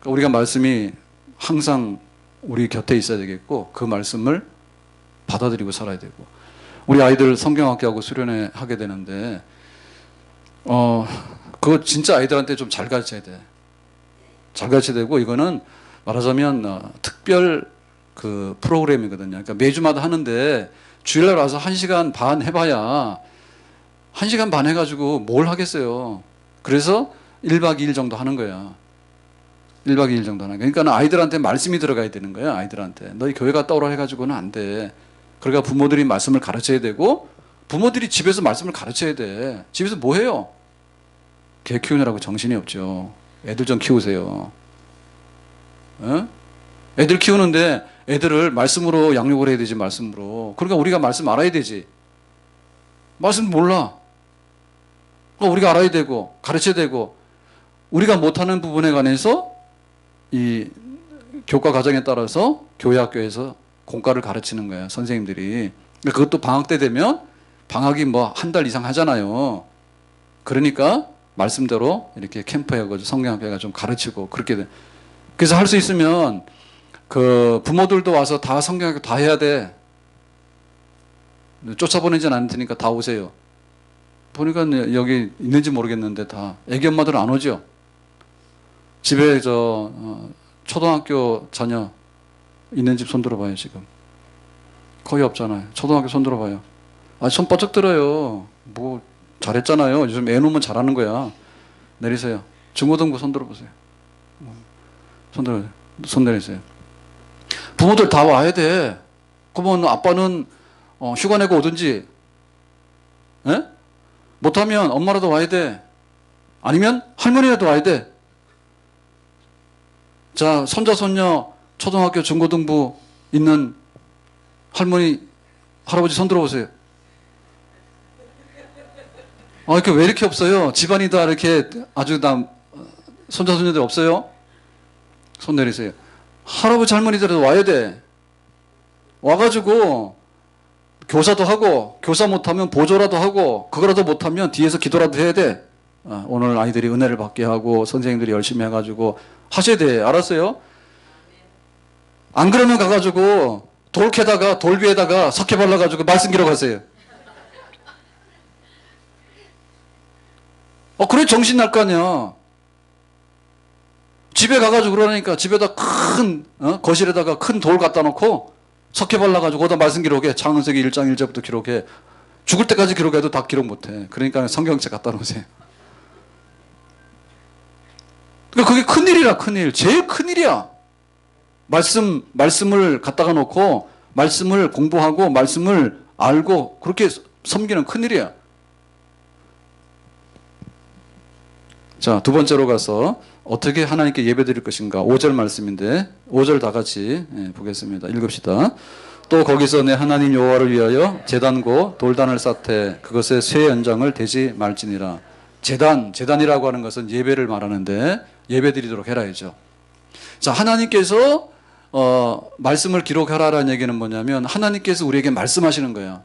그러니까 우리가 말씀이 항상 우리 곁에 있어야 되겠고 그 말씀을 받아들이고 살아야 되고. 우리 아이들 성경학교하고 수련회 하게 되는데 그거 진짜 아이들한테 좀 잘 가르쳐야 돼. 잘 가르쳐야 되고, 이거는 말하자면 특별 그 프로그램이거든요. 그러니까 매주마다 하는데 주일날 와서 1시간 반 해봐야 1시간 반 해가지고 뭘 하겠어요. 그래서 1박 2일 정도 하는 거야. 1박 2일 정도 하는 거야. 그러니까 아이들한테 말씀이 들어가야 되는 거야. 아이들한테 너희 교회 갔다 오라 해가지고는 안 돼. 그러니까 부모들이 말씀을 가르쳐야 되고, 부모들이 집에서 말씀을 가르쳐야 돼. 집에서 뭐 해요? 개 키우느라고 정신이 없죠. 애들 좀 키우세요. 어? 애들 키우는데 애들을 말씀으로 양육을 해야 되지. 말씀으로. 그러니까 우리가 말씀 알아야 되지. 말씀 몰라. 그러니까 우리가 알아야 되고 가르쳐야 되고, 우리가 못하는 부분에 관해서 이 교과 과정에 따라서 교회 학교에서 공과를 가르치는 거야, 선생님들이. 그것도 방학 때 되면, 방학이 뭐 한 달 이상 하잖아요. 그러니까 말씀대로 이렇게 캠프하고 성경학교가 좀 가르치고 그렇게 돼. 그래서 할 수 있으면 그 부모들도 와서 다 성경학교 다 해야 돼. 쫓아보내진 않을 테니까 다 오세요. 보니까 여기 있는지 모르겠는데 다 애기 엄마들은 안 오죠. 집에 초등학교 자녀 있는 집 손 들어봐요. 지금 거의 없잖아요. 초등학교 손 들어봐요. 손 바짝 들어요. 뭐 잘했잖아요. 요즘 애 놓으면 잘하는 거야. 내리세요. 중고등부 손 들어보세요. 손 내리세요. 부모들 다 와야 돼. 그러면 아빠는 휴가 내고 오든지, 에? 못하면 엄마라도 와야 돼. 아니면 할머니라도 와야 돼. 자, 손자 손녀 초등학교 중고등부 있는 할머니 할아버지 손 들어보세요. 이렇게 왜 이렇게 없어요? 집안이 다 이렇게 아주 다 손자 손녀들 없어요? 손 내리세요. 할아버지 할머니들도 와야 돼. 와가지고 교사도 하고, 교사 못하면 보조라도 하고, 그거라도 못하면 뒤에서 기도라도 해야 돼. 오늘 아이들이 은혜를 받게 하고 선생님들이 열심히 해가지고 하셔야 돼. 알았어요? 안 그러면 가가지고 돌 캐다가 돌 위에다가 석회 발라가지고 말씀 기록하세요. 그래 정신 날 거 아니야. 집에 가가지고 그러니까 집에다 큰 거실에다가 큰 돌 갖다 놓고 석회 발라가지고 거기다 말씀 기록해. 창세기 1장 1절부터 기록해. 죽을 때까지 기록해도 다 기록 못해. 그러니까 성경책 갖다 놓으세요. 그러니까 그게 큰일이라, 큰일. 제일 큰일이야. 말씀을 갖다가 놓고 말씀을 공부하고 말씀을 알고 그렇게 섬기는 큰일이야. 자, 두 번째로 가서 어떻게 하나님께 예배드릴 것인가. 5절 말씀인데 5절 다 같이 보겠습니다. 읽읍시다. 또 거기서 내 하나님 여호와를 위하여 제단고 돌단을 쌓되 그것에 쇠 연장을 대지 말지니라. 재단이라고 하는 것은 예배를 말하는데 예배 드리도록 해라이죠. 자, 하나님께서 말씀을 기록하라라는 얘기는 뭐냐면 하나님께서 우리에게 말씀하시는 거야.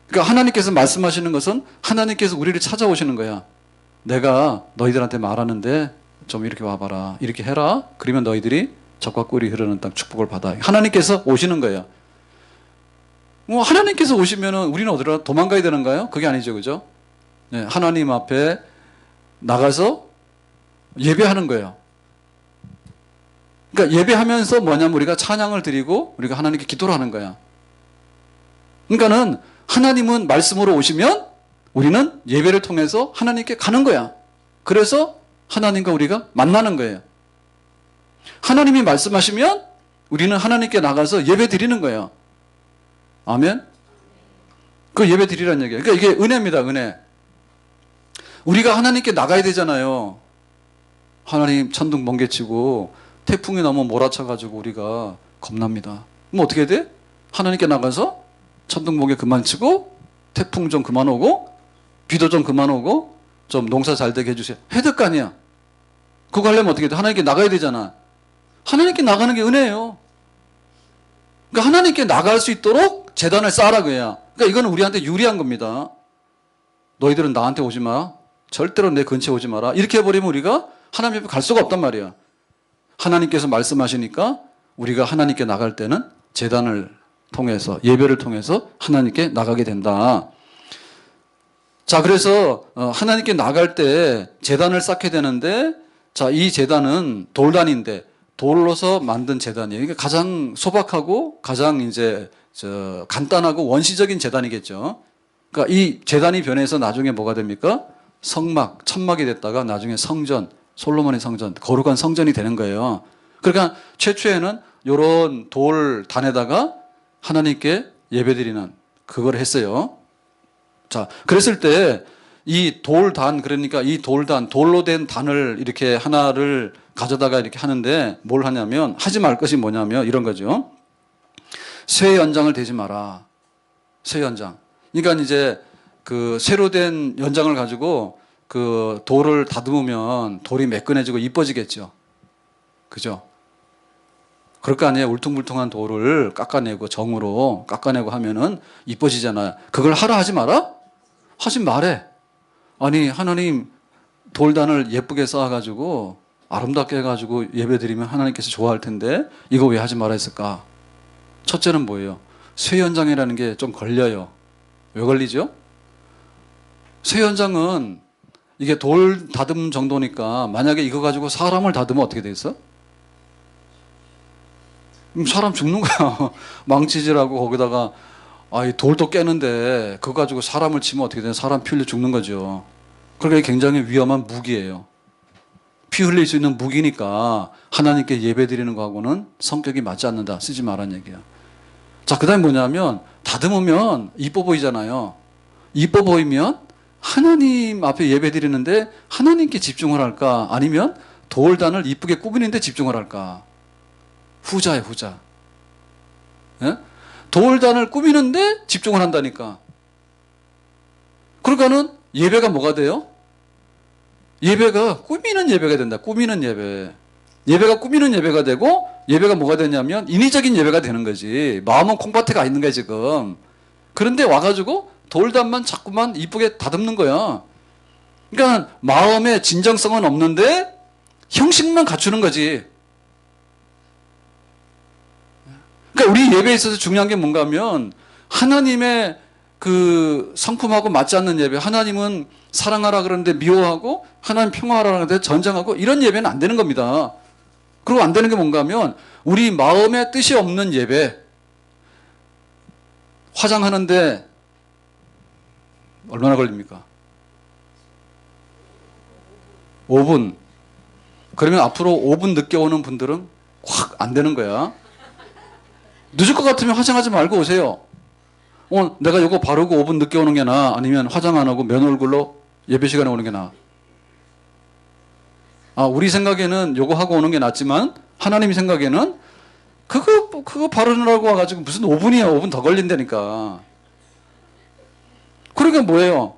그러니까 하나님께서 말씀하시는 것은 하나님께서 우리를 찾아오시는 거야. 내가 너희들한테 말하는데 좀 이렇게 와봐라. 이렇게 해라. 그러면 너희들이 젖과 꿀이 흐르는 땅 축복을 받아. 하나님께서 오시는 거예요. 뭐 하나님께서 오시면은 우리는 어디로 도망가야 되는가요? 그게 아니죠, 그죠? 네, 하나님 앞에 나가서 예배하는 거예요. 그러니까 예배하면서 뭐냐면 우리가 찬양을 드리고 우리가 하나님께 기도를 하는 거야. 그러니까는 하나님은 말씀으로 오시면 우리는 예배를 통해서 하나님께 가는 거야. 그래서 하나님과 우리가 만나는 거예요. 하나님이 말씀하시면 우리는 하나님께 나가서 예배 드리는 거예요. 아멘? 그 예배 드리라는 얘기예요. 그러니까 이게 은혜입니다, 은혜. 우리가 하나님께 나가야 되잖아요. 하나님 천둥 번개치고 태풍이 너무 몰아쳐가지고 우리가 겁납니다. 그럼 어떻게 돼? 하나님께 나가서 천둥 번개 그만 치고 태풍 좀 그만 오고 비도 좀 그만 오고 좀 농사 잘 되게 해주세요. 해야 될 거 아니야. 그거 하려면 어떻게 돼? 하나님께 나가야 되잖아. 하나님께 나가는 게 은혜예요. 그러니까 하나님께 나갈 수 있도록 제단을 쌓으라 그래요. 그러니까 이거는 우리한테 유리한 겁니다. 너희들은 나한테 오지 마. 절대로 내 근처에 오지 마라. 이렇게 해버리면 우리가 하나님 앞에 갈 수가 없단 말이야. 하나님께서 말씀하시니까 우리가 하나님께 나갈 때는 제단을 통해서 예배를 통해서 하나님께 나가게 된다. 자, 그래서 하나님께 나갈 때 제단을 쌓게 되는데, 자, 이 제단은 돌단인데 돌로서 만든 제단이에요. 그러니까 가장 소박하고 가장 이제 간단하고 원시적인 제단이겠죠. 그러니까 이 제단이 변해서 나중에 뭐가 됩니까? 성막, 천막이 됐다가 나중에 성전, 솔로몬의 성전, 거룩한 성전이 되는 거예요. 그러니까 최초에는 이런 돌단에다가 하나님께 예배드리는 그걸 했어요. 자, 그랬을 때 이 돌단, 그러니까 이 돌단, 돌로 된 단을 이렇게 하나를 가져다가 이렇게 하는데 뭘 하냐면, 하지 말 것이 뭐냐면 이런 거죠. 쇠 연장을 대지 마라. 쇠 연장. 그러니까 이제 그 새로 된 연장을 가지고 그 돌을 다듬으면 돌이 매끈해지고 이뻐지겠죠. 그죠? 그럴 거 아니에요. 울퉁불퉁한 돌을 깎아내고 정으로 깎아내고 하면은 이뻐지잖아요. 그걸 하라 하지 마라? 하지 말해. 아니, 하나님 돌단을 예쁘게 쌓아가지고 아름답게 해가지고 예배드리면 하나님께서 좋아할 텐데 이거 왜 하지 말아 했을까? 첫째는 뭐예요? 쇠연장이라는 게 좀 걸려요. 왜 걸리죠? 쇠연장은 이게 돌 다듬 정도니까 만약에 이거 가지고 사람을 다듬으면 어떻게 되겠어? 사람 죽는 거야. 망치질하고 거기다가 이 돌도 깨는데 그거 가지고 사람을 치면 어떻게 되냐? 사람 피 흘려 죽는 거죠. 그러니까 굉장히 위험한 무기예요. 피 흘릴 수 있는 무기니까 하나님께 예배 드리는 거하고는 성격이 맞지 않는다. 쓰지 말라는 얘기야. 자, 그 다음에 뭐냐면 다듬으면 이뻐 보이잖아요. 이뻐 보이면 하나님 앞에 예배 드리는데 하나님께 집중을 할까? 아니면 돌단을 이쁘게 꾸미는데 집중을 할까? 후자예요, 후자. 예? 돌단을 꾸미는데 집중을 한다니까. 그러니까는 예배가 뭐가 돼요? 예배가 꾸미는 예배가 된다. 꾸미는 예배. 예배가 꾸미는 예배가 되고 예배가 뭐가 되냐면 인위적인 예배가 되는 거지. 마음은 콩밭에 가 있는 거야 지금. 그런데 와가지고 돌단만 자꾸만 이쁘게 다듬는 거야. 그러니까 마음의 진정성은 없는데 형식만 갖추는 거지. 그러니까 우리 예배에 있어서 중요한 게 뭔가 하면 하나님의 그 성품하고 맞지 않는 예배, 하나님은 사랑하라 그러는데 미워하고 하나님 평화하라 그러는데 전쟁하고 이런 예배는 안 되는 겁니다. 그리고 안 되는 게 뭔가 하면 우리 마음에 뜻이 없는 예배, 화장하는데 얼마나 걸립니까? 5분. 그러면 앞으로 5분 늦게 오는 분들은 확 안 되는 거야. 늦을 것 같으면 화장하지 말고 오세요. 내가 이거 바르고 5분 늦게 오는 게 나아? 아니면 화장 안 하고 면 얼굴로 예배 시간에 오는 게 나아? 우리 생각에는 요거 하고 오는 게 낫지만 하나님 생각에는 그거 바르느라고 와가지고 무슨 5분이야. 5분 더 걸린다니까. 그러니까 뭐예요?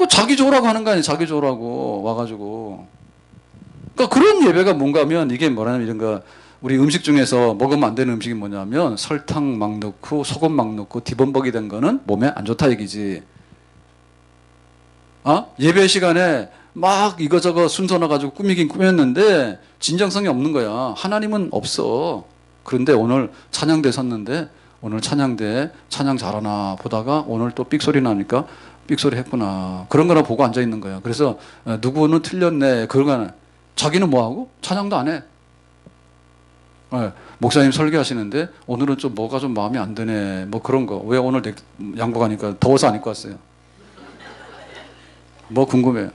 그 자기 좋으라고 하는 거 아니에요. 자기 좋으라고 와가지고. 그러니까 그런 예배가 뭔가 하면 이게 뭐냐면 이런 거 우리 음식 중에서 먹으면 안 되는 음식이 뭐냐면 설탕 막 넣고 소금 막 넣고 디범벅이 된 거는 몸에 안 좋다 얘기지. 예배 시간에 막 이거저거 순서 넣어가지고 꾸미긴 꾸몄는데 진정성이 없는 거야. 하나님은 없어. 그런데 오늘 찬양대 섰는데 오늘 찬양대 찬양 잘하나 보다가 오늘 또 삑소리 나니까 삑소리 했구나. 그런 거나 보고 앉아 있는 거야. 그래서 누구는 틀렸네. 그러거나 자기는 뭐하고? 찬양도 안 해. 목사님 설교하시는데 오늘은 좀 뭐가 좀 마음에 안 드네. 뭐 그런 거. 왜 오늘 양복 하니까 더워서 안 입고 왔어요? 뭐 궁금해요.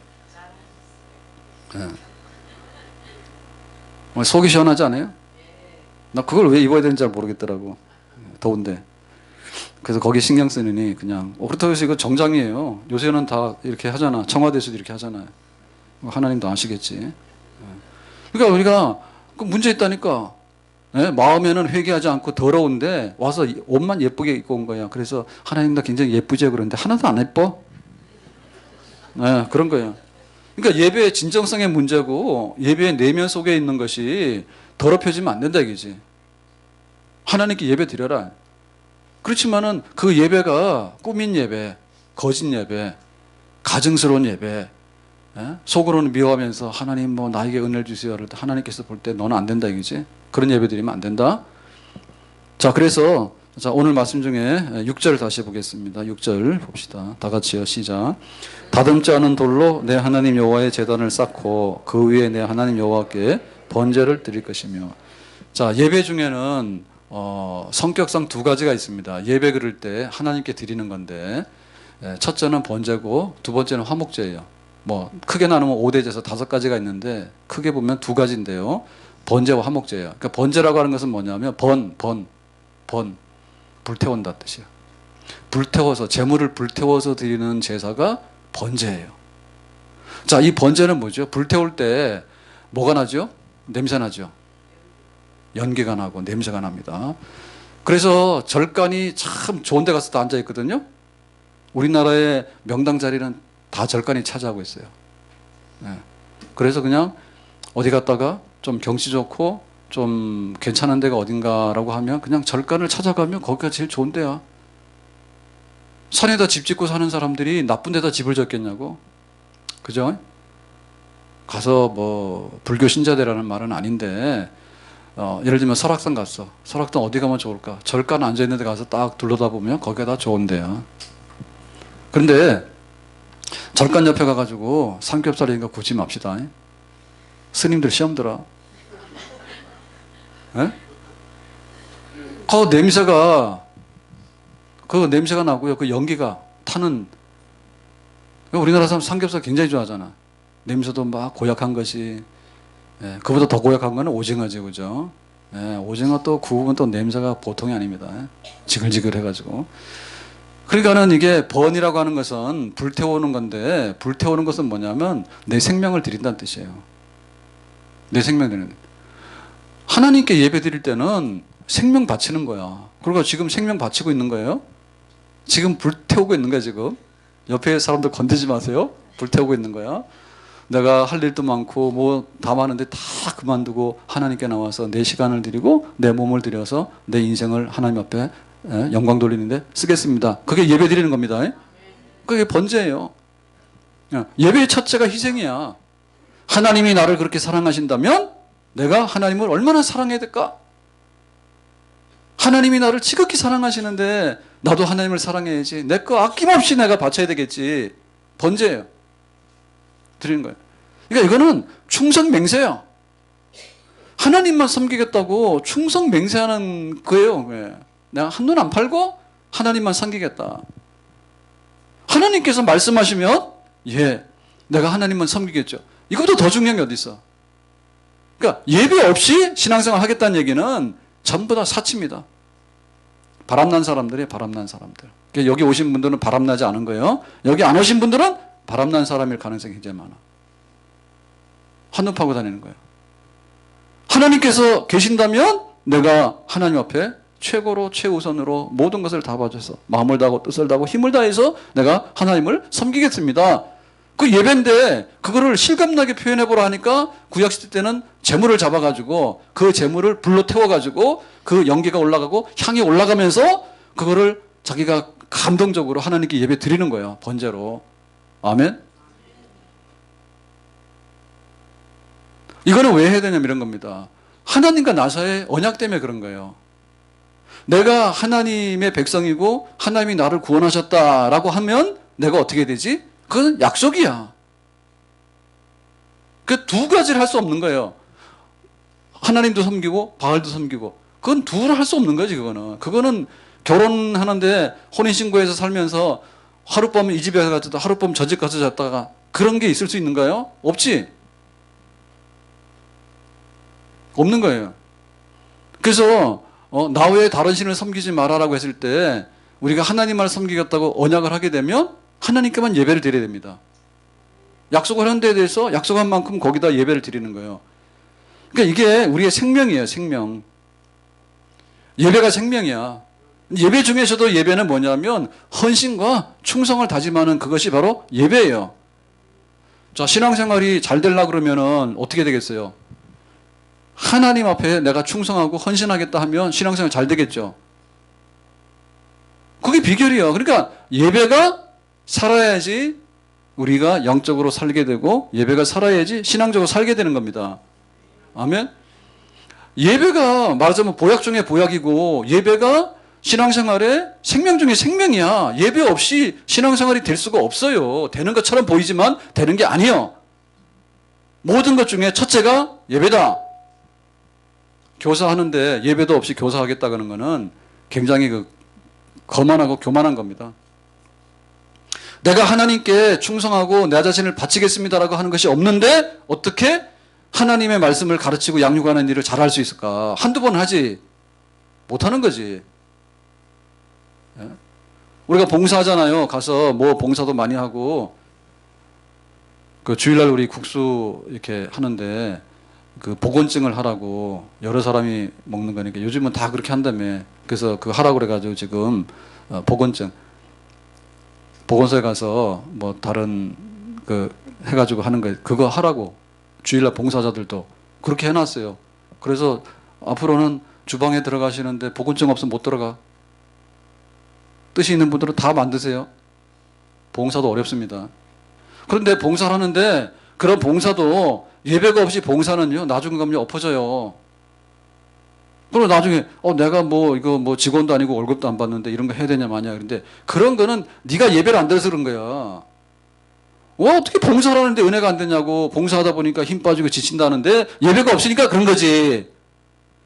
속이 시원하지 않아요? 나 그걸 왜 입어야 되는지 잘 모르겠더라고. 더운데. 그래서 거기 신경 쓰느니 그냥 그렇다고 해서 이거 정장이에요. 요새는 다 이렇게 하잖아. 청와대에서도 이렇게 하잖아요. 하나님도 아시겠지. 그러니까 우리가 그 문제 있다니까. 마음에는 회개하지 않고 더러운데 와서 옷만 예쁘게 입고 온 거야. 그래서 하나님도 굉장히 예쁘죠 그런데 하나도 안 예뻐. 그런 거예요. 그러니까 예배의 진정성의 문제고 예배의 내면 속에 있는 것이 더럽혀지면 안 된다 이거지. 하나님께 예배 드려라. 그렇지만은 그 예배가 꾸민 예배, 거짓 예배, 가증스러운 예배, 속으로는 미워하면서 하나님 뭐 나에게 은혜를 주세요. 하나님께서 볼 때 너는 안 된다 이거지. 그런 예배 드리면 안 된다. 자, 그래서 자, 오늘 말씀 중에 6절 다시 보겠습니다. 6절 봅시다. 다 같이요. 시작. 다듬지 않은 돌로 내 하나님 여호와의 제단을 쌓고 그 위에 내 하나님 여호와께 번제를 드릴 것이며. 자, 예배 중에는 성격상 두 가지가 있습니다. 예배 그럴 때 하나님께 드리는 건데 첫째는 번제고 두 번째는 화목제예요. 뭐 크게 나누면 5대제에서 5가지가 있는데 크게 보면 두 가지인데요. 번제와 화목제예요. 그러니까 번제라고 하는 것은 뭐냐면 불태운다 뜻이에요. 불태워서 재물을 불태워서 드리는 제사가 번제예요. 자, 이 번제는 뭐죠? 불태울 때 뭐가 나죠? 냄새 나죠? 연기가 나고 냄새가 납니다. 그래서 절간이 참 좋은 데 가서 다 앉아 있거든요. 우리나라의 명당 자리는 다 절간이 차지하고 있어요. 그래서 그냥 어디 갔다가 좀 경치 좋고 좀 괜찮은 데가 어딘가라고 하면 그냥 절간을 찾아가면 거기가 제일 좋은 데야. 산에다 집 짓고 사는 사람들이 나쁜 데다 집을 짓겠냐고. 그죠? 가서 뭐 불교 신자대라는 말은 아닌데 예를 들면 설악산 갔어. 설악산 어디 가면 좋을까? 절간 앉아있는 데 가서 딱 둘러다 보면 거기가 다 좋은 데야. 그런데 절간 옆에 가가지고 삼겹살인가 굽지 맙시다. 스님들 시험 들어. 그 냄새가 나고요. 그 연기가 타는. 우리나라 사람 삼겹살 굉장히 좋아하잖아. 냄새도 막 고약한 것이. 그보다 더 고약한 거는 오징어지, 그죠? 오징어 또 구우면 또 냄새가 보통이 아닙니다. 지글지글 해가지고. 그러니까는 이게 번이라고 하는 것은 불태우는 건데, 불태우는 것은 뭐냐면 내 생명을 드린다는 뜻이에요. 내 생명 드리는. 하나님께 예배 드릴 때는 생명 바치는 거야. 그리고 지금 생명 바치고 있는 거예요. 지금 불태우고 있는 거야, 지금. 옆에 사람들 건드지 마세요. 불태우고 있는 거야. 내가 할 일도 많고 뭐 다 많은데 다 그만두고 하나님께 나와서 내 시간을 드리고 내 몸을 들여서 내 인생을 하나님 앞에 영광 돌리는데 쓰겠습니다. 그게 예배 드리는 겁니다. 그게 번제예요. 예배의 첫째가 희생이야. 하나님이 나를 그렇게 사랑하신다면 내가 하나님을 얼마나 사랑해야 될까? 하나님이 나를 지극히 사랑하시는데 나도 하나님을 사랑해야지. 내 거 아낌없이 내가 바쳐야 되겠지. 번제예요. 드리는 거예요. 그러니까 이거는 충성맹세야. 하나님만 섬기겠다고 충성맹세하는 거예요. 내가 한눈 안 팔고 하나님만 섬기겠다. 하나님께서 말씀하시면 내가 하나님만 섬기겠죠. 이것도 더 중요한 게 어디 있어? 그러니까 예배 없이 신앙생활 하겠다는 얘기는 전부 다 사치입니다. 바람난 사람들이 바람난 사람들. 그러니까 여기 오신 분들은 바람나지 않은 거예요. 여기 안 오신 분들은 바람난 사람일 가능성이 굉장히 많아. 한눈 파고 다니는 거예요. 하나님께서 계신다면 내가 하나님 앞에 최고로 최우선으로 모든 것을 다 바쳐서 마음을 다하고 뜻을 다하고 힘을 다해서 내가 하나님을 섬기겠습니다. 그 예배인데 그거를 실감나게 표현해보라 하니까 구약시대 때는 재물을 잡아가지고 그 재물을 불로 태워가지고 그 연기가 올라가고 향이 올라가면서 그거를 자기가 감동적으로 하나님께 예배 드리는 거예요. 번제로. 아멘. 이거는 왜 해야 되냐면 이런 겁니다. 하나님과 나 사이의 언약 때문에 그런 거예요. 내가 하나님의 백성이고 하나님이 나를 구원하셨다라고 하면 내가 어떻게 되지? 그건 약속이야. 그 두 가지를 할 수 없는 거예요. 하나님도 섬기고 바알도 섬기고. 그건 둘을 할 수 없는 거지 그거는. 그거는 결혼하는데 혼인신고해서 살면서 하룻밤 이 집에 가서 하룻밤 저 집 가서 잤다가 그런 게 있을 수 있는가요? 없지. 없는 거예요. 그래서 나 외에 다른 신을 섬기지 마라라고 했을 때 우리가 하나님만 섬기겠다고 언약을 하게 되면 하나님께만 예배를 드려야 됩니다. 약속을 한 데에 대해서 약속한 만큼 거기다 예배를 드리는 거예요. 그러니까 이게 우리의 생명이에요. 생명. 예배가 생명이야. 예배 중에서도 예배는 뭐냐면 헌신과 충성을 다짐하는 그것이 바로 예배예요. 자, 신앙생활이 잘 되려고 그러면은 어떻게 되겠어요? 하나님 앞에 내가 충성하고 헌신하겠다 하면 신앙생활 잘 되겠죠. 그게 비결이에요. 그러니까 예배가 살아야지 우리가 영적으로 살게 되고 예배가 살아야지 신앙적으로 살게 되는 겁니다. 아멘. 예배가 말하자면 보약 중에 보약이고 예배가 신앙생활의 생명 중에 생명이야. 예배 없이 신앙생활이 될 수가 없어요. 되는 것처럼 보이지만 되는 게 아니에요. 모든 것 중에 첫째가 예배다. 교사하는데 예배도 없이 교사하겠다는 거는 굉장히 거만하고 교만한 겁니다. 내가 하나님께 충성하고 내 자신을 바치겠습니다라고 하는 것이 없는데 어떻게 하나님의 말씀을 가르치고 양육하는 일을 잘할 수 있을까? 한두 번 하지 못하는 거지. 우리가 봉사하잖아요. 가서 뭐 봉사도 많이 하고 그 주일날 우리 국수 이렇게 하는데 그 보건증을 하라고 여러 사람이 먹는 거니까 요즘은 다 그렇게 한다며. 그래서 그 하라고 그래가지고 지금 보건증 보건소에 가서 뭐 다른 그 해가지고 하는 거 그거 하라고 주일날 봉사자들도 그렇게 해놨어요. 그래서 앞으로는 주방에 들어가시는데 보건증 없으면 못 들어가. 뜻이 있는 분들은 다 만드세요. 봉사도 어렵습니다. 그런데 봉사를 하는데 그런 봉사도 예배가 없이 봉사는요 나중에 가면 엎어져요. 그리고 나중에 내가 뭐 이거 뭐 직원도 아니고 월급도 안 받는데 이런 거 해야 되냐 마냐. 그런데 그런 거는 네가 예배를 안 드려서 그런 거야. 어떻게 봉사를 하는데 은혜가 안 되냐고. 봉사하다 보니까 힘 빠지고 지친다는데 예배가 없으니까 그런 거지.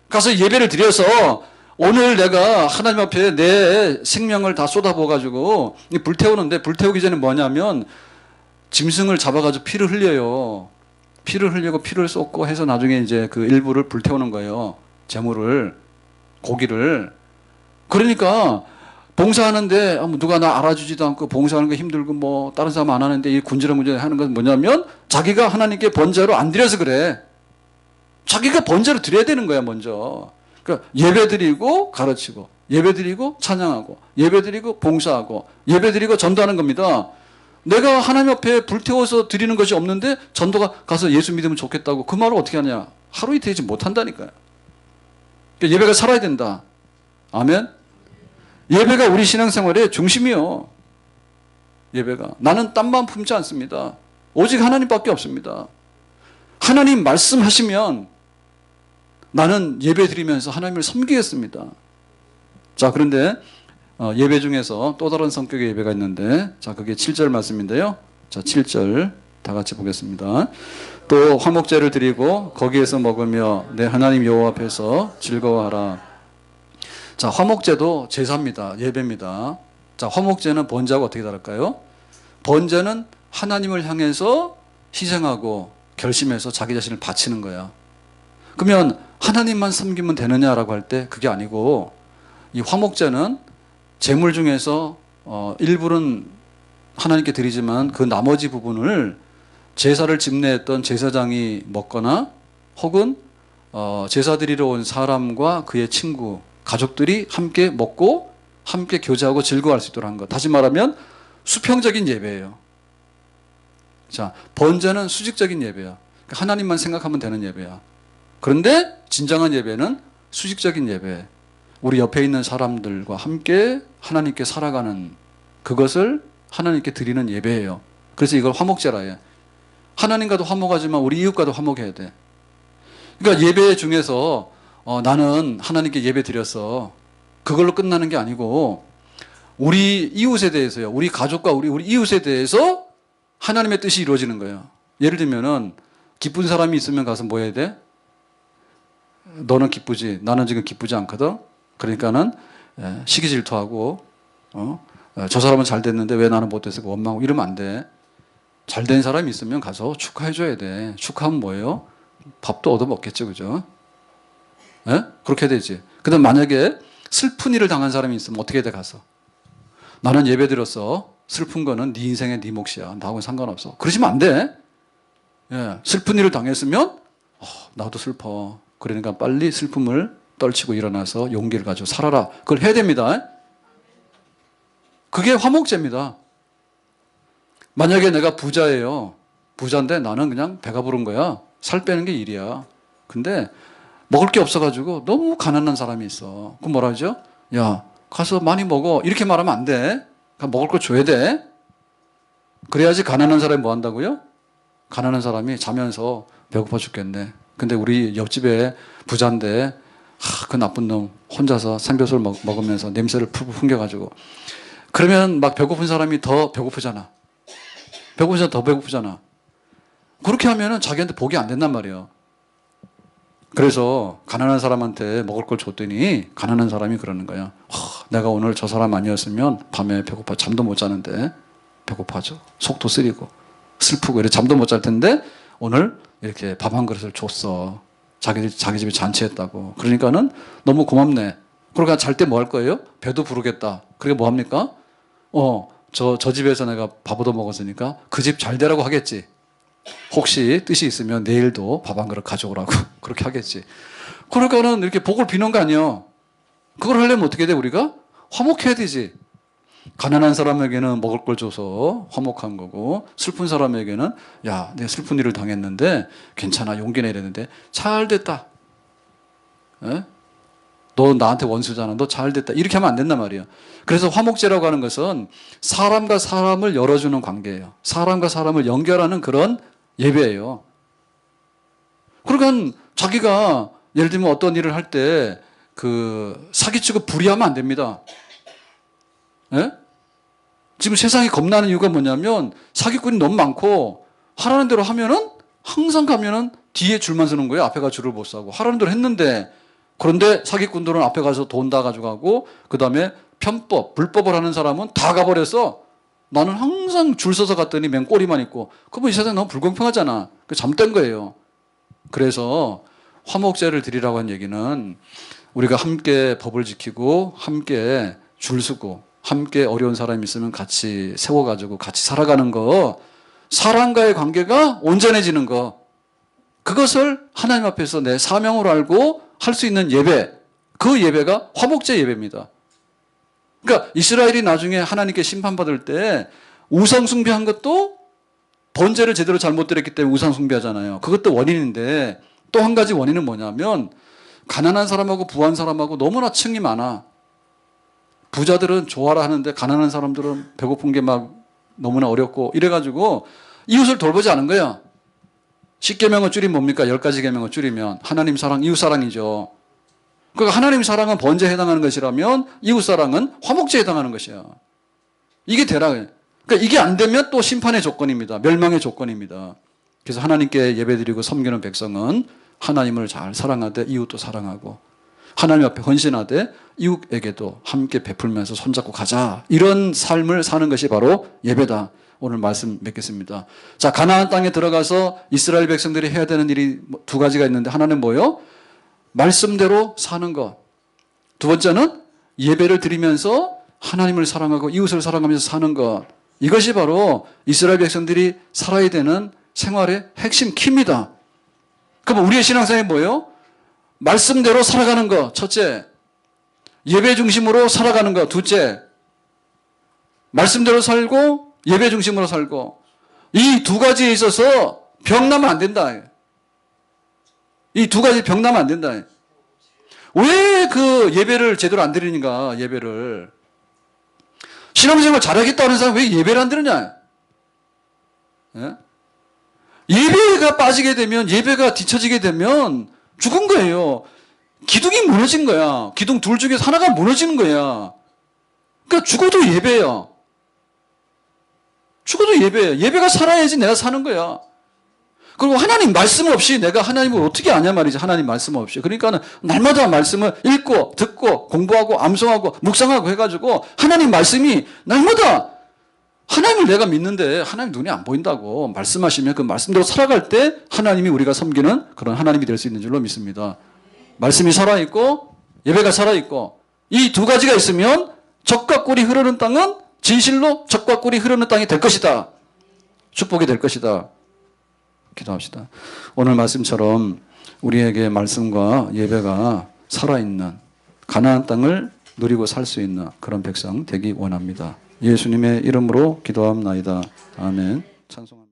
가서 예배를 드려서 오늘 내가 하나님 앞에 내 생명을 다 쏟아부어가지고 불태우는데 불태우기 전에 뭐냐면 짐승을 잡아가지고 피를 흘려요. 피를 흘리고 피를 쏟고 해서 나중에 이제 그 일부를 불태우는 거예요. 재물을, 고기를. 그러니까 봉사하는데 누가 나 알아주지도 않고 봉사하는 거 힘들고 뭐 다른 사람 안 하는데 이 군지렁 하는 건 뭐냐면 자기가 하나님께 번제로 안 드려서 그래. 자기가 번제로 드려야 되는 거야 먼저. 그러니까 예배드리고 가르치고 예배드리고 찬양하고 예배드리고 봉사하고 예배드리고 전도하는 겁니다. 내가 하나님 앞에 불태워서 드리는 것이 없는데 전도가 가서 예수 믿으면 좋겠다고 그 말을 어떻게 하냐. 하루 이틀 되지 못한다니까요. 그러니까 예배가 살아야 된다. 아멘. 예배가 우리 신앙생활의 중심이요. 예배가. 나는 딴 마음 품지 않습니다. 오직 하나님밖에 없습니다. 하나님 말씀하시면 나는 예배 드리면서 하나님을 섬기겠습니다. 자, 그런데 예배 중에서 또 다른 성격의 예배가 있는데, 자, 그게 7절 말씀인데요. 자, 7절 다 같이 보겠습니다. 또 화목제를 드리고 거기에서 먹으며 내 하나님 여호와 앞에서 즐거워하라. 자, 화목제도 제사입니다. 예배입니다. 자, 화목제는 번제하고 어떻게 다를까요? 번제는 하나님을 향해서 희생하고 결심해서 자기 자신을 바치는 거야. 그러면 하나님만 섬기면 되느냐라고 할 때 그게 아니고, 이 화목제는 제물 중에서 일부는 하나님께 드리지만 그 나머지 부분을 제사를 집례했던 제사장이 먹거나 혹은 제사 드리러 온 사람과 그의 친구, 가족들이 함께 먹고 함께 교제하고 즐거워할 수 있도록 한 것. 다시 말하면 수평적인 예배예요. 자, 번제는 수직적인 예배야. 하나님만 생각하면 되는 예배야. 그런데 진정한 예배는 수직적인 예배. 우리 옆에 있는 사람들과 함께 하나님께 살아가는 그것을 하나님께 드리는 예배예요. 그래서 이걸 화목제라 해. 하나님과도 화목하지만 우리 이웃과도 화목해야 돼. 그러니까 예배 중에서 나는 하나님께 예배 드렸어. 그걸로 끝나는 게 아니고 우리 이웃에 대해서요. 우리 가족과 우리 이웃에 대해서 하나님의 뜻이 이루어지는 거예요. 예를 들면은 기쁜 사람이 있으면 가서 뭐 해야 돼? 너는 기쁘지. 나는 지금 기쁘지 않거든. 그러니까는 시기 질투하고 저 사람은 잘 됐는데 왜 나는 못 돼서 원망하고 이러면 안 돼. 잘 된 사람이 있으면 가서 축하해 줘야 돼. 축하하면 뭐예요? 밥도 얻어 먹겠죠. 그죠? 예? 그렇게 되지. 그다음 만약에 슬픈 일을 당한 사람이 있으면 어떻게 돼 가서? 나는 예배 드렸어. 슬픈 거는 네 인생의 네 몫이야. 나하고는 상관없어. 그러시면 안 돼. 예. 슬픈 일을 당했으면 나도 슬퍼. 그러니까 빨리 슬픔을 떨치고 일어나서 용기를 가지고 살아라. 그걸 해야 됩니다. 그게 화목제입니다. 만약에 내가 부자예요. 부자인데 나는 그냥 배가 부른 거야. 살 빼는 게 일이야. 근데 먹을 게 없어가지고 너무 가난한 사람이 있어. 그럼 뭐라 하죠? 야, 가서 많이 먹어. 이렇게 말하면 안 돼. 먹을 거 줘야 돼. 그래야지 가난한 사람이 뭐 한다고요? 가난한 사람이 자면서 배고파 죽겠네. 근데 우리 옆집에 부자인데 그 나쁜 놈 혼자서 삼겹살 먹으면서 냄새를 풀풀 풍겨가지고 그러면 막 배고픈 사람이 더 배고프잖아. 배고픈 사람 더 배고프잖아. 그렇게 하면은 자기한테 복이 안 된단 말이에요. 그래서 가난한 사람한테 먹을 걸 줬더니 가난한 사람이 그러는 거야. 내가 오늘 저 사람 아니었으면 밤에 배고파 잠도 못 자는데 배고파져. 속도 쓰리고 슬프고 이래 잠도 못 잘 텐데 오늘 이렇게 밥 한 그릇을 줬어. 자기 집에 잔치했다고. 그러니까는 너무 고맙네. 그러니까 잘 때 뭐 할 거예요? 배도 부르겠다. 그게 뭐 합니까? 저 집에서 내가 밥 얻어 먹었으니까 그 집 잘 되라고 하겠지. 혹시 뜻이 있으면 내일도 밥 한 그릇 가져오라고 그렇게 하겠지. 그러니까는 이렇게 복을 비는 거 아니에요. 그걸 하려면 어떻게 돼? 우리가 화목해야 되지. 가난한 사람에게는 먹을 걸 줘서 화목한 거고 슬픈 사람에게는 야, 내가 슬픈 일을 당했는데 괜찮아. 용기 내렸는데 잘 됐다. 에? 너 나한테 원수잖아. 너 잘 됐다. 이렇게 하면 안 된단 말이에요. 그래서 화목제라고 하는 것은 사람과 사람을 열어주는 관계예요. 사람과 사람을 연결하는 그런 예배예요. 그러니까 자기가 예를 들면 어떤 일을 할 때 사기치고 불의하면 안 됩니다. 예? 지금 세상이 겁나는 이유가 뭐냐면 사기꾼이 너무 많고 하라는 대로 하면은 항상 가면은 뒤에 줄만 서는 거예요. 앞에 가 줄을 못 서고 하라는 대로 했는데 그런데 사기꾼들은 앞에 가서 돈 다 가져가고 그 다음에 편법, 불법을 하는 사람은 다 가버려서 나는 항상 줄 서서 갔더니 맨 꼬리만 있고 그러면 이 세상 너무 불공평하잖아. 그 잘못된 거예요. 그래서 화목제를 드리라고 한 얘기는 우리가 함께 법을 지키고 함께 줄 서고 함께 어려운 사람이 있으면 같이 세워가지고 같이 살아가는 거 사람과의 관계가 온전해지는 거 그것을 하나님 앞에서 내 사명으로 알고 할 수 있는 예배 그 예배가 화목제 예배입니다. 그러니까 이스라엘이 나중에 하나님께 심판받을 때 우상 숭배한 것도 번제를 제대로 잘못 드렸기 때문에 우상 숭배하잖아요. 그것도 원인인데 또 한 가지 원인은 뭐냐면 가난한 사람하고 부한 사람하고 너무나 층이 많아. 부자들은 좋아라 하는데 가난한 사람들은 배고픈 게 막 너무나 어렵고 이래가지고 이웃을 돌보지 않은 거야. 10계명을 줄이면 뭡니까? 10가지 계명을 줄이면 하나님 사랑, 이웃 사랑이죠. 그러니까 하나님 사랑은 번제에 해당하는 것이라면 이웃 사랑은 화목제에 해당하는 것이야. 이게 되라. 그러니까 이게 안 되면 또 심판의 조건입니다. 멸망의 조건입니다. 그래서 하나님께 예배드리고 섬기는 백성은 하나님을 잘 사랑하되 이웃도 사랑하고 하나님 앞에 헌신하되 이웃에게도 함께 베풀면서 손잡고 가자. 이런 삶을 사는 것이 바로 예배다. 오늘 말씀 맺겠습니다. 자, 가나안 땅에 들어가서 이스라엘 백성들이 해야 되는 일이 두 가지가 있는데 하나는 뭐예요? 말씀대로 사는 것. 두 번째는 예배를 드리면서 하나님을 사랑하고 이웃을 사랑하면서 사는 것. 이것이 바로 이스라엘 백성들이 살아야 되는 생활의 핵심 키입니다. 그럼 우리의 신앙생활이 뭐예요? 말씀대로 살아가는 것. 첫째. 예배 중심으로 살아가는 것. 둘째. 말씀대로 살고 예배 중심으로 살고 이 두 가지에 있어서 병나면 안 된다. 이 두 가지 병나면 안 된다. 왜 그 예배를 제대로 안 드리는가, 예배를. 신앙생활 잘하겠다는 사람 왜 예배를 안 드느냐? 예? 예배가 빠지게 되면, 예배가 뒤처지게 되면 죽은 거예요. 기둥이 무너진 거야. 기둥 둘 중에 하나가 무너지는 거야. 그러니까 죽어도 예배야. 죽어도 예배야. 예배가 살아야지 내가 사는 거야. 그리고 하나님 말씀 없이 내가 하나님을 어떻게 아냐 말이지. 하나님 말씀 없이. 그러니까는 날마다 말씀을 읽고 듣고 공부하고 암송하고 묵상하고 해가지고 하나님 말씀이 날마다 하나님을 내가 믿는데 하나님 눈이 안 보인다고 말씀하시면 그 말씀대로 살아갈 때 하나님이 우리가 섬기는 그런 하나님이 될 수 있는 줄로 믿습니다. 말씀이 살아있고 예배가 살아있고 이 두 가지가 있으면 젖과 꿀이 흐르는 땅은 진실로 젖과 꿀이 흐르는 땅이 될 것이다. 축복이 될 것이다. 기도합시다. 오늘 말씀처럼 우리에게 말씀과 예배가 살아있는 가나안 땅을 누리고 살 수 있는 그런 백성 되기 원합니다. 예수님의 이름으로 기도합나이다. 아멘. 찬송합니다.